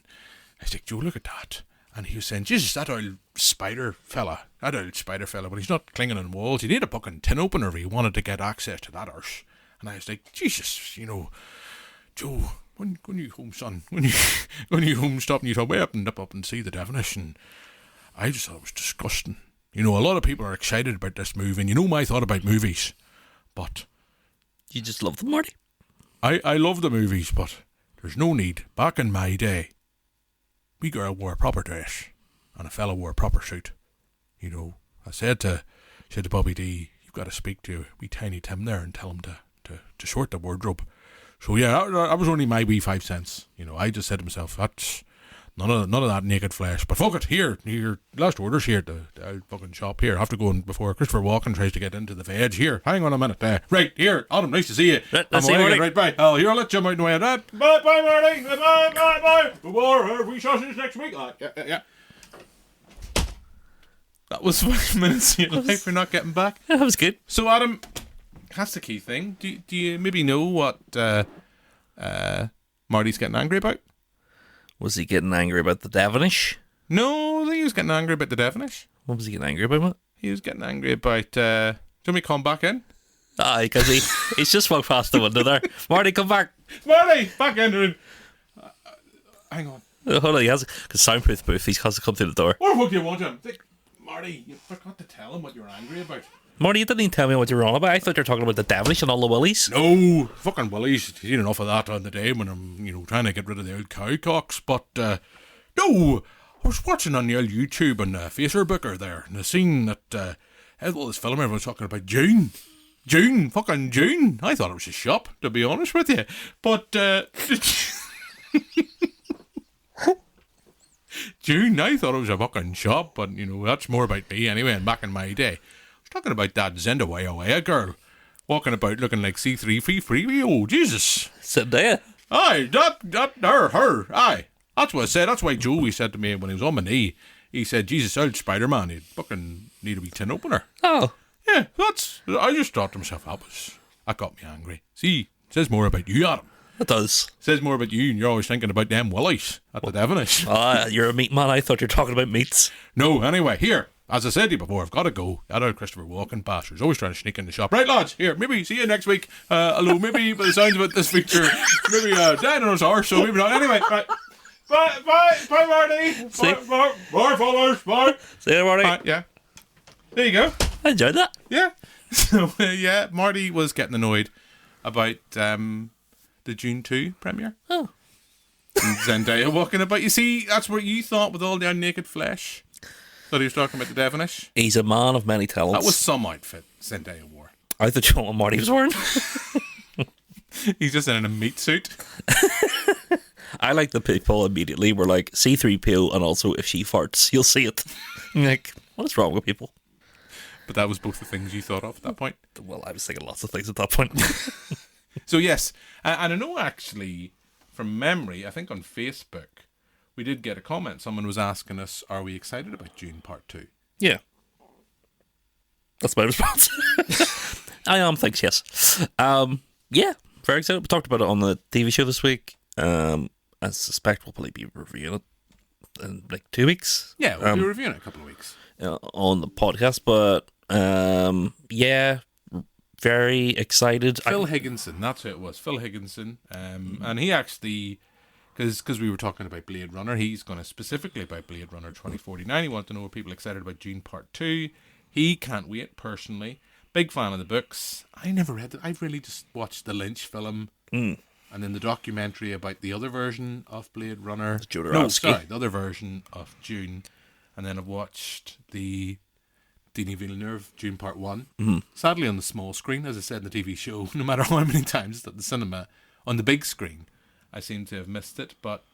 I was like, Joe, look at that. And he was saying, Jesus, that old spider fella, but he's not clinging on walls. He need a fucking tin opener if he wanted to get access to that arse. And I was like, Jesus, Joe, when you home, son, when you home, stop and you talk way up and see the definition. I just thought it was disgusting. A lot of people are excited about this movie, and my thought about movies, but you just love them, Marty. I love the movies, but there's no need. Back in my day, we girl wore a proper dress, and a fella wore a proper suit. I said to Bobby D, you've got to speak to wee Tiny Tim there and tell him to sort the wardrobe. So yeah, that was only my wee 5 cents. I just said to myself, that's none of that naked flesh. But fuck it, here, last orders here at the fucking shop here. I have to go in before Christopher Walken tries to get into the veg. Here, hang on a minute. Right, here, Adam, nice to see you. Let's see Marty. Right, bye. Here, I'll let Jim out in the way of that. Bye, Marty. Bye. More we sausage next week. Yeah. That was 5 minutes of your life we're not getting back. That was good. So, Adam, that's the key thing. Do you maybe know what Marty's getting angry about? Was he getting angry about the Devonish? No, I think he was getting angry about the Devonish. What was he getting angry about, Matt? He was getting angry about... do you want me to come back in? Aye, because he's just walked past the window there. Marty, come back. Marty, back in. Hang on. Hold on, he has a soundproof booth. He has to come through the door. What the fuck do you want him? Marty, you forgot to tell him what you're angry about. Marty, you didn't even tell me what you were on about. I thought you were talking about the Devilish and all the willies. No, fucking willies. Seen enough of that on the day when I'm, trying to get rid of the old cowcocks. But, no, I was watching on the old YouTube and Facerbooker there, and I seen that, all this film everyone was talking about June. Fucking June. I thought it was a shop, to be honest with you. But, June, I thought it was a fucking shop, but, that's more about me anyway, and back in my day. I was talking about that Zendaya girl, walking about looking like C3 oh, Jesus. Zendaya? Aye, that, her, aye. That's what I said, that's why Joey said to me when he was on my knee, he said, Jesus, old Spider-Man, he'd fucking need a wee tin opener. Oh. Yeah, I just thought to myself, that got me angry. See, it says more about you, Adam. It does. It says more about you, and you're always thinking about them willies at the Devonish. You're a meat man. I thought you were talking about meats. No, anyway, here, as I said to you before, I've got to go. That old Christopher Walken bastards always trying to sneak in the shop. Right, lads, here, maybe see you next week. Hello, maybe by the sounds of it, this feature, maybe dinosaurs, so maybe not. Anyway, right. Bye, Marty. Bye, followers. Bye. See you, Marty. Yeah. There you go. I enjoyed that. Yeah. So, yeah, Marty was getting annoyed about the June 2 premiere. Oh. And Zendaya walking about. You see, that's what you thought with all the naked flesh. Thought he was talking about the Devonish. He's a man of many talents. That was some outfit Zendaya wore. I thought you know what Marty was wearing. He's just in a meat suit. I like the people immediately were like, C3PO, and also if she farts, you'll see it. Like, what is wrong with people? But that was both the things you thought of at that point. Well, I was thinking lots of things at that point. So yes, and I know actually, from memory, I think on Facebook, we did get a comment. Someone was asking us, are we excited about June Part 2? Yeah. That's my response. I am, thanks, yes. Yeah, very excited. We talked about it on the TV show this week. I suspect we'll probably be reviewing it in like 2 weeks. Yeah, we'll be reviewing it in a couple of weeks. On the podcast, but yeah, very excited. Phil Higginson, that's who it was. Phil Higginson, and he actually, because we were talking about Blade Runner, he's going to specifically about Blade Runner 2049. He wants to know are people excited about June Part 2. He can't wait, personally. Big fan of the books. I never read it. I've really just watched the Lynch film and then the documentary about the other version of Blade Runner. The other version of June. And then I've watched the Denis Villeneuve June Part 1. Mm-hmm. Sadly on the small screen, as I said in the TV show, no matter how many times at the cinema, on the big screen, I seem to have missed it. But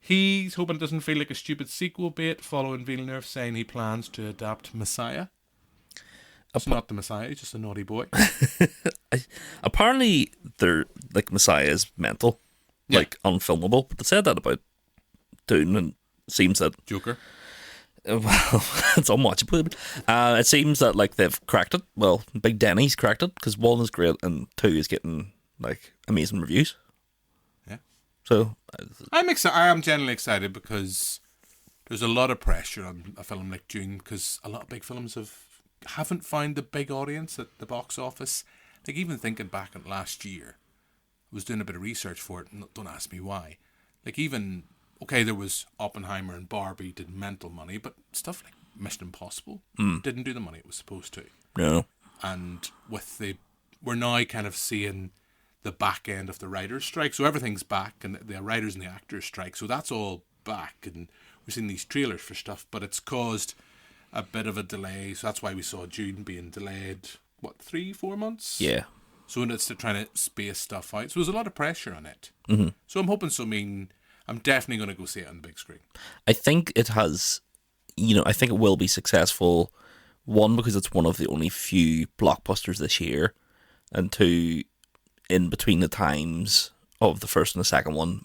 He's hoping it doesn't feel like a stupid sequel bait, following Villeneuve saying he plans to adapt Messiah. It's not the Messiah, he's just a naughty boy. Apparently, Messiah is mental, unfilmable. But they said that about Dune, and it seems that Joker. Well, it's unwatchable. It seems that they've cracked it. Well, Big Denny's cracked it because 1 is great and 2 is getting amazing reviews. Yeah. So I'm excited. I am genuinely excited because there's a lot of pressure on a film like Dune because a lot of big films haven't found the big audience at the box office. Even thinking back on last year, I was doing a bit of research for it, and don't ask me why. There was Oppenheimer and Barbie did mental money, but stuff like Mission Impossible didn't do the money it was supposed to. No. And we're now kind of seeing the back end of the writer's strike, so everything's back, and the writers and the actors strike, so that's all back, and we're seeing these trailers for stuff, but it's caused a bit of a delay, so that's why we saw June being delayed, 3-4 months? Yeah. So it's they're trying to space stuff out, so there's a lot of pressure on it. Mm-hmm. So I'm hoping I'm definitely going to go see it on the big screen. I think it has, I think it will be successful. 1, because it's one of the only few blockbusters this year, and 2, in between the times of the first and the second one,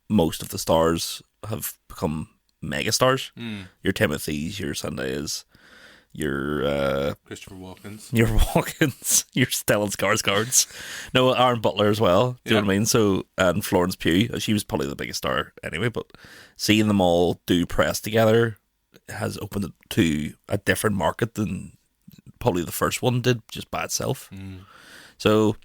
most of the stars have become megastars. Your Timothys, your Zendayas, your Christopher Walkens, your Stellan Skarsgårds. No, Aaron Butler as well. Do you know what I mean? So, and Florence Pugh, she was probably the biggest star anyway. But seeing them all do press together has opened it to a different market than probably the first one did just by itself. So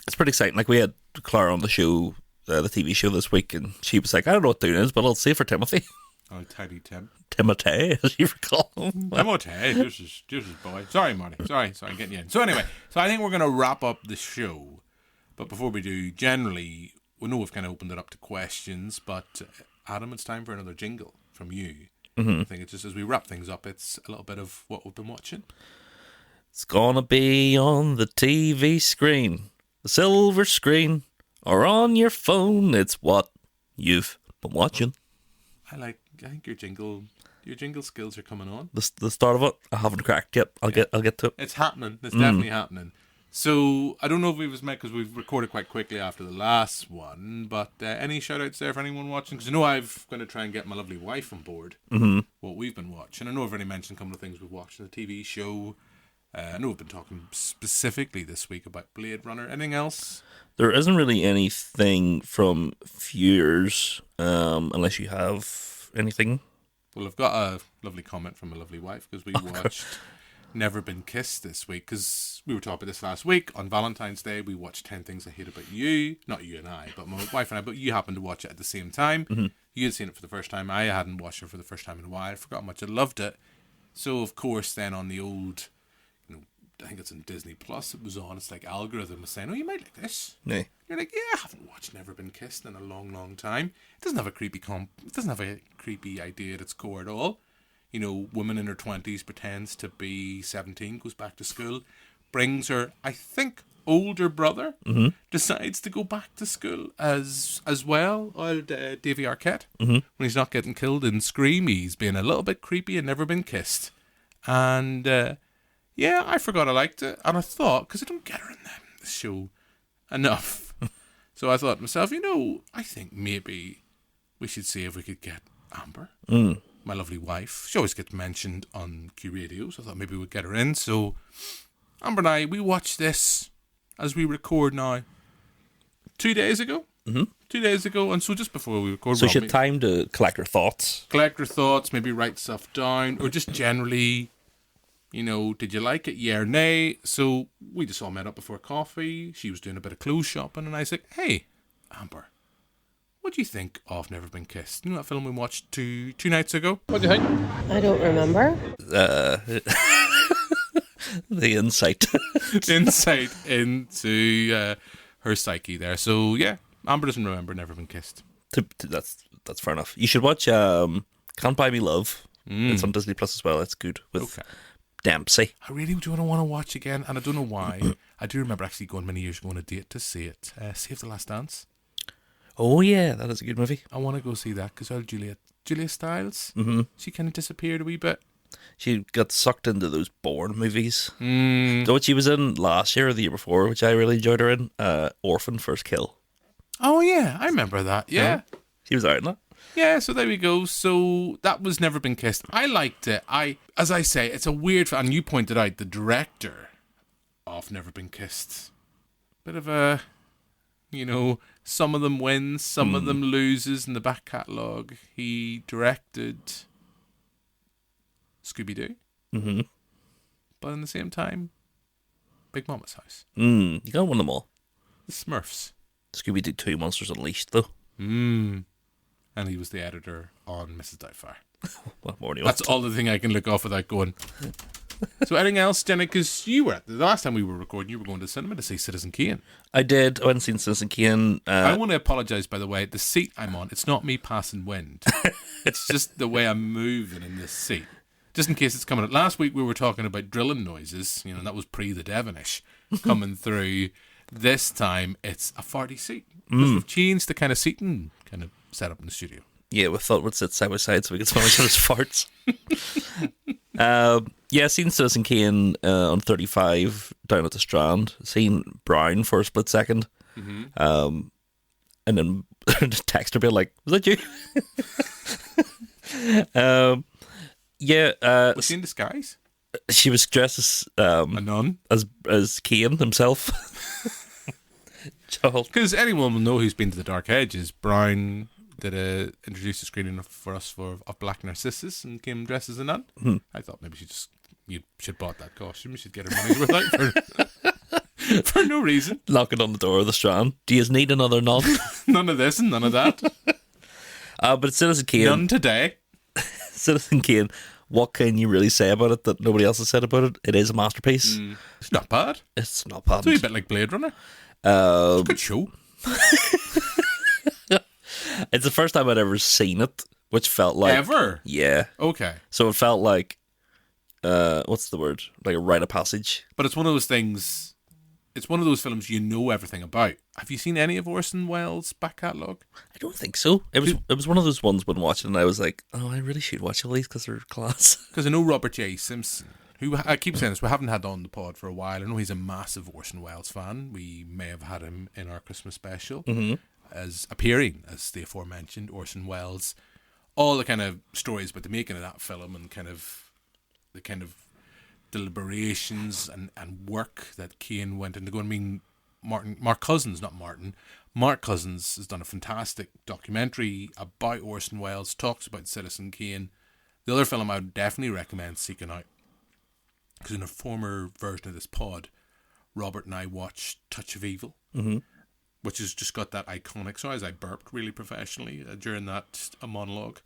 it's pretty exciting. We had Clara on the show, the TV show this week, and she was like, "I don't know what Dune is, but I'll see it for Timothy." Oh, Tiny Tim. Timothy, as you recall him. Timothy, this is boy. Sorry, Marty. Sorry, I'm getting you in. So anyway, I think we're going to wrap up the show. But before we do, generally, we know we've kind of opened it up to questions, but Adam, it's time for another jingle from you. I think it's just as we wrap things up, it's a little bit of what we've been watching. It's gonna be on the TV screen, the silver screen, or on your phone. It's what you've been watching. I think your jingle skills are coming on. The start of it, I haven't cracked yet. I'll get to it. It's happening. It's definitely happening. So I don't know if we was met because we've recorded quite quickly after the last one. But any shout outs there for anyone watching? Because I know I'm going to try and get my lovely wife on board. What we've been watching. I know I've already mentioned a couple of things we've watched on the TV show. I know we've been talking specifically this week about Blade Runner. Anything else? There isn't really anything from viewers, unless you have anything. Well, I've got a lovely comment from a lovely wife because we watched Never Been Kissed this week because we were talking about this last week. On Valentine's Day, we watched 10 Things I Hate About You. Not you and I, but my wife and I. But you happened to watch it at the same time. You had seen it for the first time. I hadn't watched it for the first time in a while. I forgot how much I loved it. So, of course, then on the old... I think it's in Disney Plus. It was on. It's like algorithm was saying, "Oh, you might like this." Yeah. You're like, "Yeah, I haven't watched Never Been Kissed in a long, long time." It doesn't have a creepy It doesn't have a creepy idea at its core at all. Woman in her 20s pretends to be 17, goes back to school, brings her, I think, older brother, decides to go back to school as well. Old Davy Arquette, when he's not getting killed in Scream, he's being a little bit creepy and Never Been Kissed, and. Yeah, I forgot I liked it. And I thought, because I don't get her in the show enough. So I thought to myself, I think maybe we should see if we could get Amber, my lovely wife. She always gets mentioned on Q Radio, so I thought maybe we'd get her in. So Amber and I, we watched this as we record now 2 days ago. 2 days ago. And so just before we record... So she had time to collect her thoughts. Maybe write stuff down, or just generally... did you like it? Yeah or nay? So we just all met up before coffee. She was doing a bit of clothes shopping, and I said, "Hey, Amber, what do you think of Never Been Kissed? You know that film we watched two nights ago? What do you think?" I don't remember. The insight. Insight into her psyche there. So yeah, Amber doesn't remember Never Been Kissed. That's fair enough. You should watch Can't Buy Me Love. It's on Disney Plus as well. It's good with Dempsey. I really do want to watch again, and I don't know why. I do remember actually going many years ago on a date to see it. Save the Last Dance. Oh yeah, that is a good movie. I want to go see that because Julia Stiles, she kind of disappeared a wee bit. She got sucked into those Bourne movies. So what she was in last year or the year before, which I really enjoyed her in, Orphan First Kill. Oh yeah, I remember that. Yeah. She was out in that. Yeah, so there we go. So that was Never Been Kissed. I liked it. As I say, it's a weird, and you pointed out the director of Never Been Kissed. Bit of a, some of them wins, some of them loses in the back catalogue. He directed Scooby-Doo. Mm-hmm. But in the same time, Big Mama's House. You got one of them all. The Smurfs. Scooby-Doo 2 Monsters Unleashed, though. And he was the editor on Mrs. Doubtfire. What more do you That's want? all the thing I can look off without going. So anything else, Jenny? Because you were the last time we were recording, you were going to the cinema to see Citizen Kane. I did. I went and seen Citizen Kane. I want to apologise, by the way. The seat I'm on, it's not me passing wind. It's just the way I'm moving in this seat. Just in case it's coming up. Last week we were talking about drilling noises. That was pre the Devonish coming through. This time it's a farty seat. We've changed the kind of seating kind of set up in the studio. Yeah, we thought we'd sit side by side so we could smell each other's farts. Yeah, seen Citizen Kane on 35 down at the Strand. Seen Brown for a split second. And then text her being like, was that you? Was she in disguise? She was dressed as a nun? As Kane himself. Because anyone will know who's been to the Dark Ages. Brown did introduce a screening for us of Black Narcissus and came dressed as a nun. I thought maybe you should bought that costume. You should get her money's worth out for no reason. Knocking on the door of the Strand. Do you need another nun? None of this and none of that. But Citizen Kane. None today. Citizen Kane. What can you really say about it that nobody else has said about it? It is a masterpiece. It's not bad. It's not bad. It's a bit like Blade Runner. It's a good show. It's the first time I'd ever seen it, which felt like... Ever? Yeah. Okay. So it felt like, what's the word? Like a rite of passage. But it's one of those things, it's one of those films you know everything about. Have you seen any of Orson Welles' back catalogue? I don't think so. It was one of those ones when watching it, I was like, oh, I really should watch all these because they're class. Because I know Robert J. Simpson, who, I keep saying this, we haven't had on the pod for a while. I know he's a massive Orson Welles fan. We may have had him in our Christmas special as appearing as the aforementioned Orson Welles. All the kind of stories about the making of that film and the kind of deliberations and work that Kane went into. I mean, Mark Cousins has done a fantastic documentary about Orson Welles, talks about Citizen Kane. The other film I would definitely recommend seeking out, because in a former version of this pod, Robert and I watched Touch of Evil, which has just got that iconic, sorry as I burped really professionally during that monologue,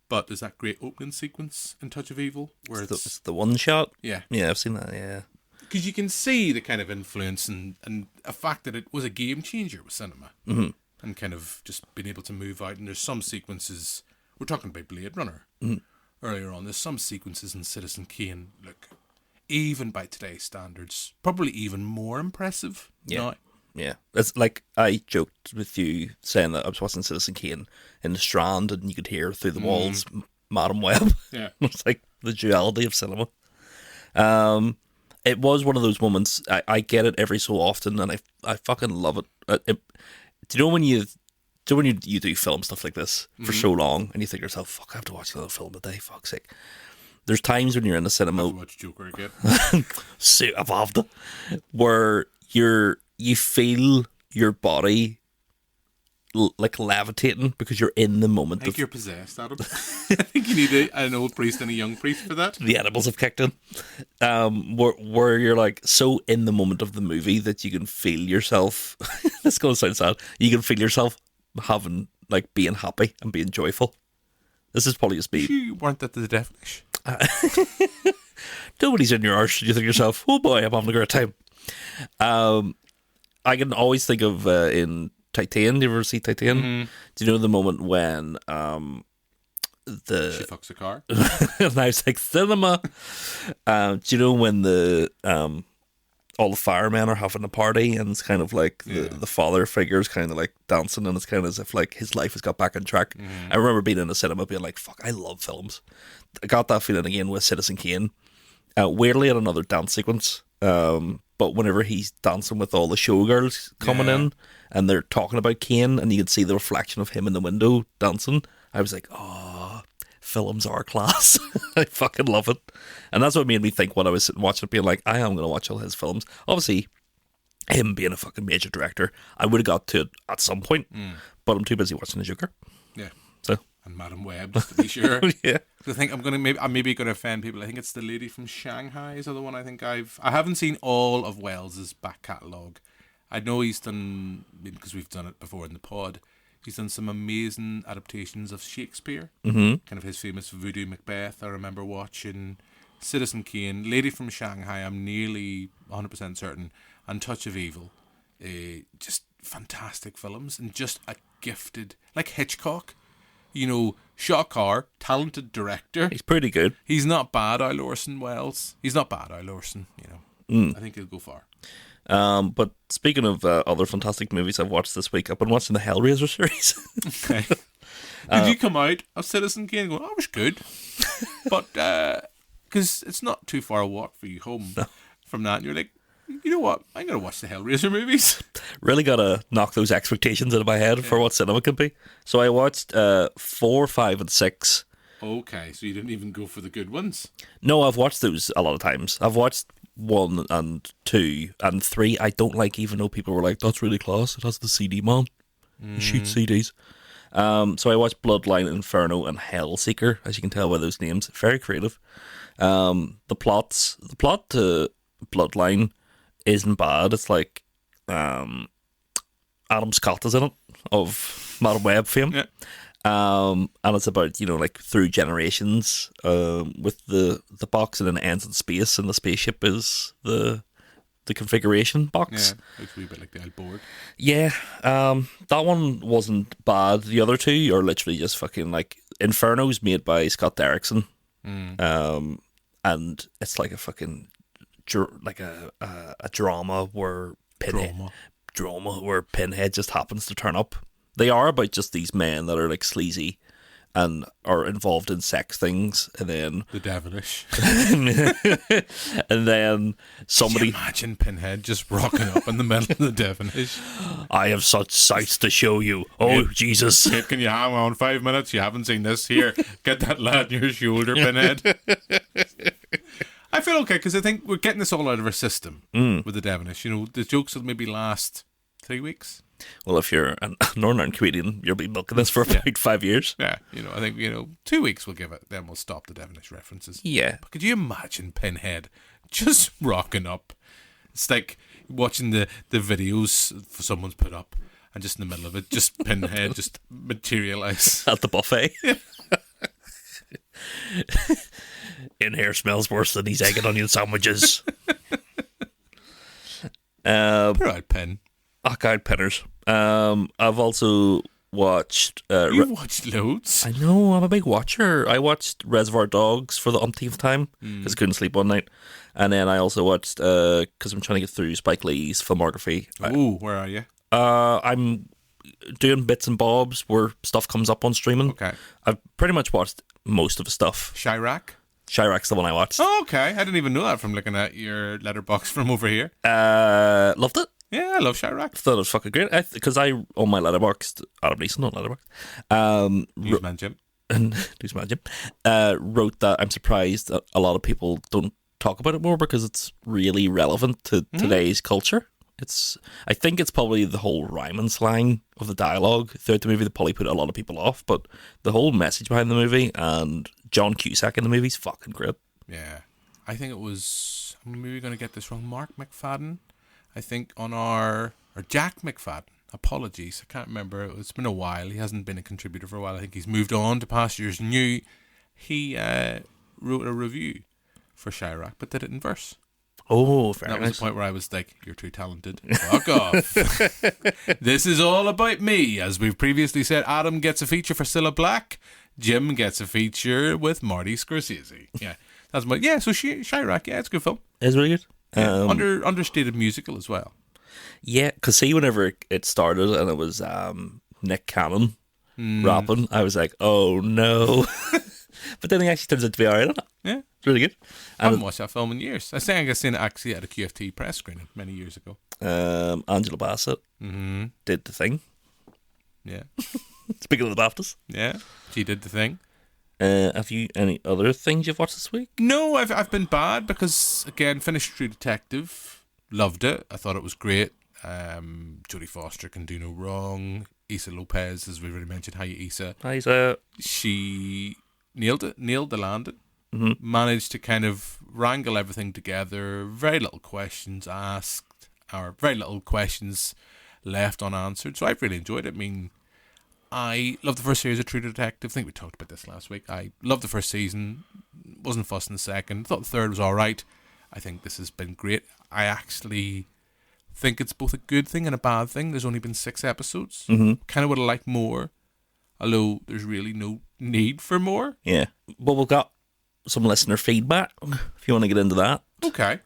but there's that great opening sequence in Touch of Evil where it's the one shot. Yeah, I've seen that. Yeah, because you can see the kind of influence and a fact that it was a game changer with cinema, and kind of just being able to move out. And there's some sequences, we're talking about Blade Runner earlier on, there's some sequences in Citizen Kane, look, even by today's standards, probably even more impressive now. Yeah, it's like I joked with you saying that I was watching Citizen Kane in the Strand and you could hear through the walls Madam Web. Yeah. It's like the duality of cinema. It was one of those moments, I get it every so often and I fucking love it. Do you know when you do film stuff like this for so long and you think to yourself, fuck, I have to watch another film a day, fuck's sake. There's times when you're in the cinema. I've watched Joker again. So I've had it, where you feel your body like levitating because you're in the moment. I think you're possessed, Adam. I think you need an old priest and a young priest for that. The edibles have kicked in. Where you're like so in the moment of the movie that you can feel yourself. This going to sound sad. You can feel yourself having, like, being happy and being joyful. This is probably just me. You weren't at the Devonish. Nobody's in your arse. You think to yourself, oh boy, I'm having a great time. I can always think of in Titan. Do you ever see Titan? Do you know the moment when she fucks a car? And I was like, cinema. Do you know when the all the firemen are having a party, and it's kind of like the father figure's kind of like dancing, and it's kind of as if like his life has got back on track. I remember being in the cinema being like, fuck, I love films. I got that feeling again with Citizen Kane. Weirdly at another dance sequence, but whenever he's dancing with all the showgirls coming in and they're talking about Kane and you can see the reflection of him in the window dancing, I was like, oh, films are class. I fucking love it. And that's what made me think when I was sitting watching it, being like, I am going to watch all his films. Obviously, him being a fucking major director, I would have got to it at some point, but I'm too busy watching The Joker. Yeah. So. And Madam Web, just to be sure. Yeah. I think I'm maybe going to offend people. I think it's The Lady from Shanghai is the other one I think I haven't seen all of Wells's back catalogue. I know he's done, because we've done it before in the pod, he's done some amazing adaptations of Shakespeare. Kind of his famous Voodoo Macbeth. I remember watching Citizen Kane, Lady from Shanghai, I'm nearly 100% certain, and Touch of Evil. Just fantastic films, and just a gifted, like Hitchcock. You know, shot car, talented director. He's pretty good. He's not bad, Orson Welles. He's not bad, Orson, you know. I think he'll go far. But speaking of other fantastic movies I've watched this week, I've been watching the Hellraiser series. Okay. Did you come out of Citizen Kane going, oh, it was good? But, because it's not too far a walk for you home from that, and you're like, you know what? I'm going to watch the Hellraiser movies. Really got to knock those expectations out of my head for what cinema can be. So I watched 4, 5, and 6. Okay, so you didn't even go for the good ones? No, I've watched those a lot of times. I've watched 1 and 2 and 3. I don't like, even though people were like, that's really class. It has the CD man. It shoots CDs. So I watched Bloodline, Inferno, and Hellseeker, as you can tell by those names. Very creative. The plot to Bloodline isn't bad. It's like Adam Scott is in it, of Madam Web fame. Yeah. And it's about, you know, like through generations, with the box, and then it ends in space, and the spaceship is the configuration box. Yeah, looks a wee bit like the old board. Yeah, that one wasn't bad. The other two are literally just fucking like Inferno's made by Scott Derrickson, and it's like a fucking a drama where Pinhead just happens to turn up. They are about just these men that are like sleazy and are involved in sex things, and then the devilish. And then somebody, can you imagine Pinhead just rocking up in the middle of the devilish. I have such sights to show you. Oh, Jesus. Can you hang on 5 minutes? You haven't seen this. Here, get that lad on your shoulder, Pinhead. I feel okay, because I think we're getting this all out of our system with the devilish. You know, the jokes will maybe last 3 weeks. Well, if you're a Northern Ireland comedian, you'll be milking this for about 5 years. Yeah, you know, I think, 2 weeks we'll give it, then we'll stop the devilish references. Yeah. But could you imagine Pinhead just rocking up? It's like watching the videos someone's put up, and just in the middle of it, just Pinhead just materialise. At the buffet. In here smells worse than these egg and onion sandwiches. Put out Pin. Arcade Pinners. I've also watched... You've watched loads. I know, I'm a big watcher. I watched Reservoir Dogs for the umpteenth time, because I couldn't sleep one night. And then I also watched, because I'm trying to get through Spike Lee's filmography. Oh, where are you? I'm doing bits and bobs where stuff comes up on streaming. Okay. I've pretty much watched most of the stuff. Chirac's the one I watched. Oh, okay. I didn't even know that from looking at your letterbox from over here. Loved it. Yeah, I love Chirac. Thought it was fucking great. Because I on my letterbox, Adam Neeson on letterbox. Newsman Jim. Newsman Jim. Wrote that I'm surprised that a lot of people don't talk about it more, because it's really relevant to today's culture. I think it's probably the whole rhyme and slang of the dialogue throughout the movie that probably put a lot of people off, but the whole message behind the movie, and John Cusack in the movie is fucking great. Yeah. I think it was, I'm maybe going to get this wrong, Mark McFadden, I think, or Jack McFadden. Apologies, I can't remember. It's been a while. He hasn't been a contributor for a while. I think he's moved on to pastures new. He wrote a review for Chirac, but did it in verse. Oh, fair enough. That was the point where I was like, you're too talented. Fuck off. This is all about me. As we've previously said, Adam gets a feature for Cilla Black. Jim gets a feature with Marty Scorsese. Yeah. So Chirac, yeah, it's a good film. It's really good. Understated musical as well. Yeah, because see, whenever it started and it was Nick Cannon rapping, I was like, oh no. But then he actually turns out to be alright. Yeah. It's really good. I haven't watched that film in years. I think I seen it actually at a QFT press screening many years ago. Angela Bassett did the thing. Yeah. Speaking of the BAFTAs. Yeah, she did the thing. Have you any other things you've watched this week? No, I've been bad because, again, finished True Detective. Loved it. I thought it was great. Jodie Foster can do no wrong. Issa Lopez, as we already mentioned. Hi, Issa. Hi, Issa. She nailed the landing. Managed to kind of wrangle everything together. Very little questions asked, or very little questions left unanswered. So I've really enjoyed it. I mean, I love the first series of True Detective. I think we talked about this last week. I loved the first season. Wasn't fussed in the second. Thought the third was alright. I think this has been great. I actually think it's both a good thing and a bad thing. There's only been 6 episodes. Kind of would have liked more, although there's really no need for more. Yeah. Well, we've got some listener feedback, if you want to get into that. Okay.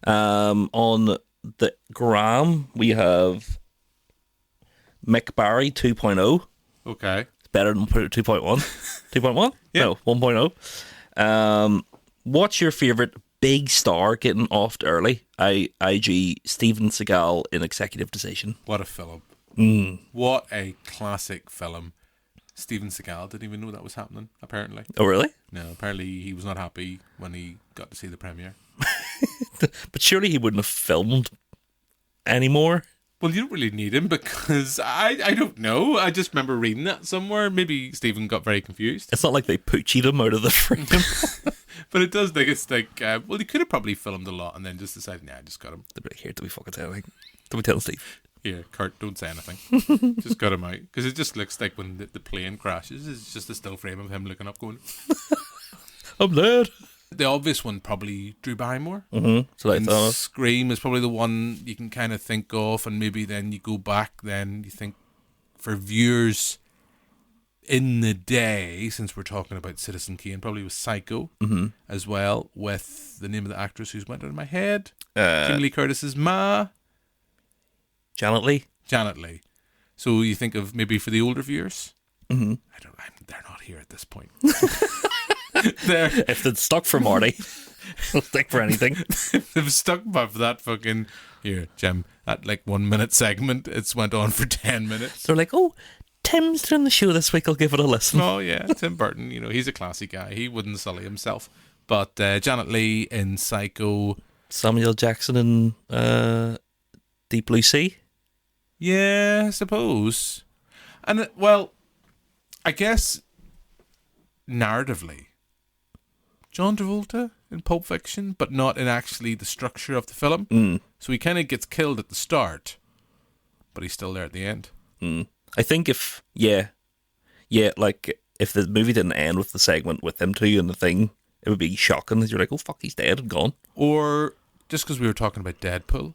On the gram, we have Mick Barry 2.0. Okay. It's better than 2.1. 2.1? Yeah. No, 1.0. What's your favourite big star getting offed early? IG Steven Seagal in Executive Decision. What a film. What a classic film. Steven Seagal didn't even know that was happening, apparently. Oh, really? No, apparently he was not happy when he got to see the premiere. But surely he wouldn't have filmed anymore. Well, you don't really need him because I don't know. I just remember reading that somewhere. Maybe Stephen got very confused. It's not like they poochied him out of the frame. But it does think it's like, well, he could have probably filmed a lot and then just decided, nah, I just got him. Here, do we fucking say anything? Do we tell Steve? Here, Kurt, don't say anything. Just got him out. Because it just looks like when the plane crashes, it's just a still frame of him looking up going, I'm dead. The obvious one, probably Drew Barrymore. So I thought Scream is probably the one you can kind of think of, and maybe then you go back, then you think for viewers in the day, since we're talking about Citizen Kane, probably was Psycho as well, with the name of the actress who's went out of my head. Jamie Lee Curtis's Ma. Janet Leigh. Janet Leigh. So you think of maybe for the older viewers? They're not here at this point. If it's stuck for Marty, they'll stick for anything. They've stuck by for that fucking here, Jim. That like 1 minute segment. It's went on for 10 minutes. They're like, oh, Tim's doing the show this week. I'll give it a listen. Oh yeah, Tim Burton. You know, he's a classy guy. He wouldn't sully himself. But Janet Leigh in Psycho. Samuel Jackson in Deep Blue Sea. Yeah, I suppose. And well, I guess narratively, John Travolta in Pulp Fiction, but not in actually the structure of the film. So he kind of gets killed at the start, but he's still there at the end. I think if like if the movie didn't end with the segment with them two and the thing, it would be shocking that you're like, oh fuck, he's dead and gone. Or just because we were talking about Deadpool,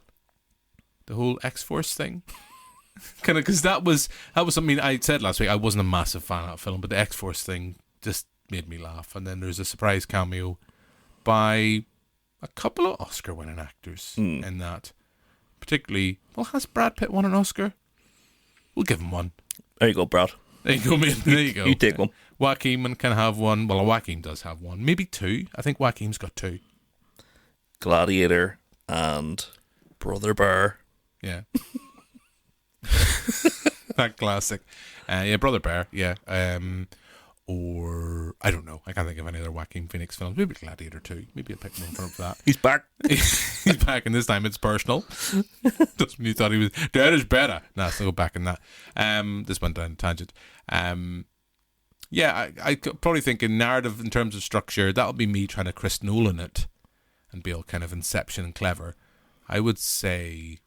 the whole X-Force thing. Kind of, because that was something I said last week. I wasn't a massive fan of that film, but the X-Force thing just made me laugh. And then there's a surprise cameo by a couple of Oscar-winning actors in that. Particularly, well, has Brad Pitt won an Oscar? We'll give him one. There you go, Brad. There you go, mate. There you go. You take one. Joaquin can have one. Well, Joaquin does have one. Maybe 2. I think Joaquin's got 2. Gladiator and Brother Bear. Yeah. That classic. Yeah, Brother Bear. Yeah. Or I don't know. I can't think of any other Joaquin Phoenix films. Maybe Gladiator 2. Maybe I'll pick one for that. He's back. He's back, and this time it's personal. Just when you thought he was dead is better. Nah, so go back in that. This went down a tangent. Yeah, I probably think in narrative in terms of structure, that'll be me trying to Chris Nolan it and be all kind of Inception and clever. I would say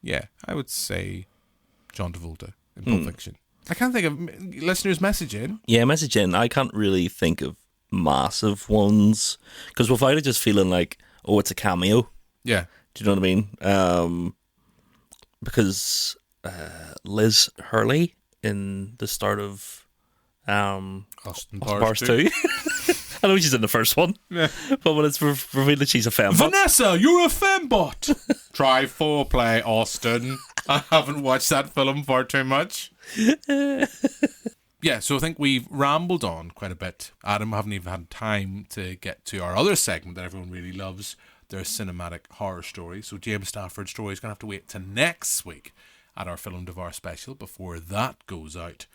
John Travolta in Pulp Fiction. I can't think of listeners' message in. Yeah, message in. I can't really think of massive ones because without it just feeling like, oh, it's a cameo. Yeah. Do you know what I mean? Because Liz Hurley in the start of Austin Powers 2. I know she's in the first one, but when it's revealed that she's a fembot. Vanessa, you're a fembot. Try foreplay, Austin. I haven't watched that film far too much. Yeah, so I think we've rambled on quite a bit. Adam, haven't even had time to get to our other segment that everyone really loves, their cinematic horror story. So James Stafford's story is going to have to wait till next week at our Film Devar special before that goes out.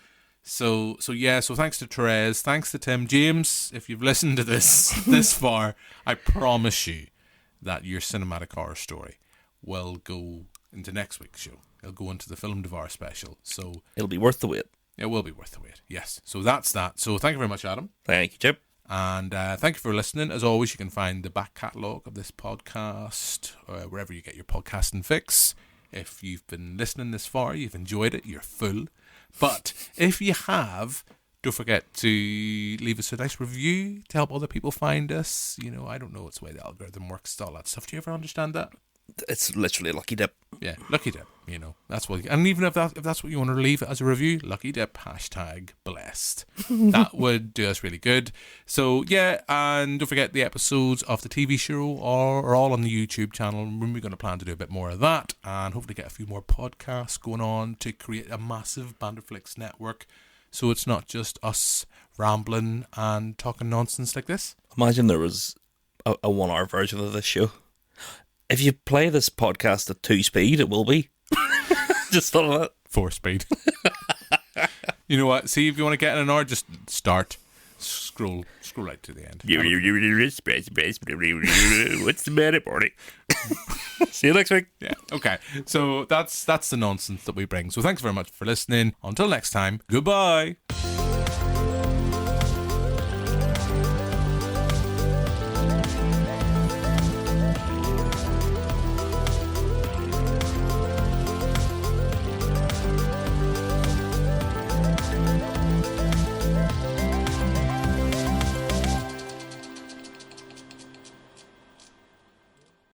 So thanks to Therese, thanks to Tim. James, if you've listened to this far, I promise you that your cinematic horror story will go into next week's show. It'll go into the Film Devar special. So it'll be worth the wait. It will be worth the wait, yes. So that's that. So thank you very much, Adam. Thank you, Chip. And thank you for listening. As always, you can find the back catalogue of this podcast wherever you get your podcasting fix. If you've been listening this far, you've enjoyed it, you're full. But if you have, don't forget to leave us a nice review to help other people find us. You know, I don't know what's the way the algorithm works, all that stuff. Do you ever understand that? It's literally a lucky dip. Yeah, lucky dip. You know, that's what. And even if that's what you want to leave it as a review, lucky dip #blessed. That would do us really good. So yeah, and don't forget the episodes of the TV show are all on the YouTube channel. We're going to plan to do a bit more of that, and hopefully get a few more podcasts going on to create a massive Banderflix network. So it's not just us rambling and talking nonsense like this. Imagine there was a 1 hour version of this show. If you play this podcast at 2 speed, it will be. Just thought of that. 4 speed. You know what? See, if you want to get in an hour, just start. Scroll right to the end. What's the matter, Barney? See you next week. Yeah, okay. So that's the nonsense that we bring. So thanks very much for listening. Until next time, goodbye.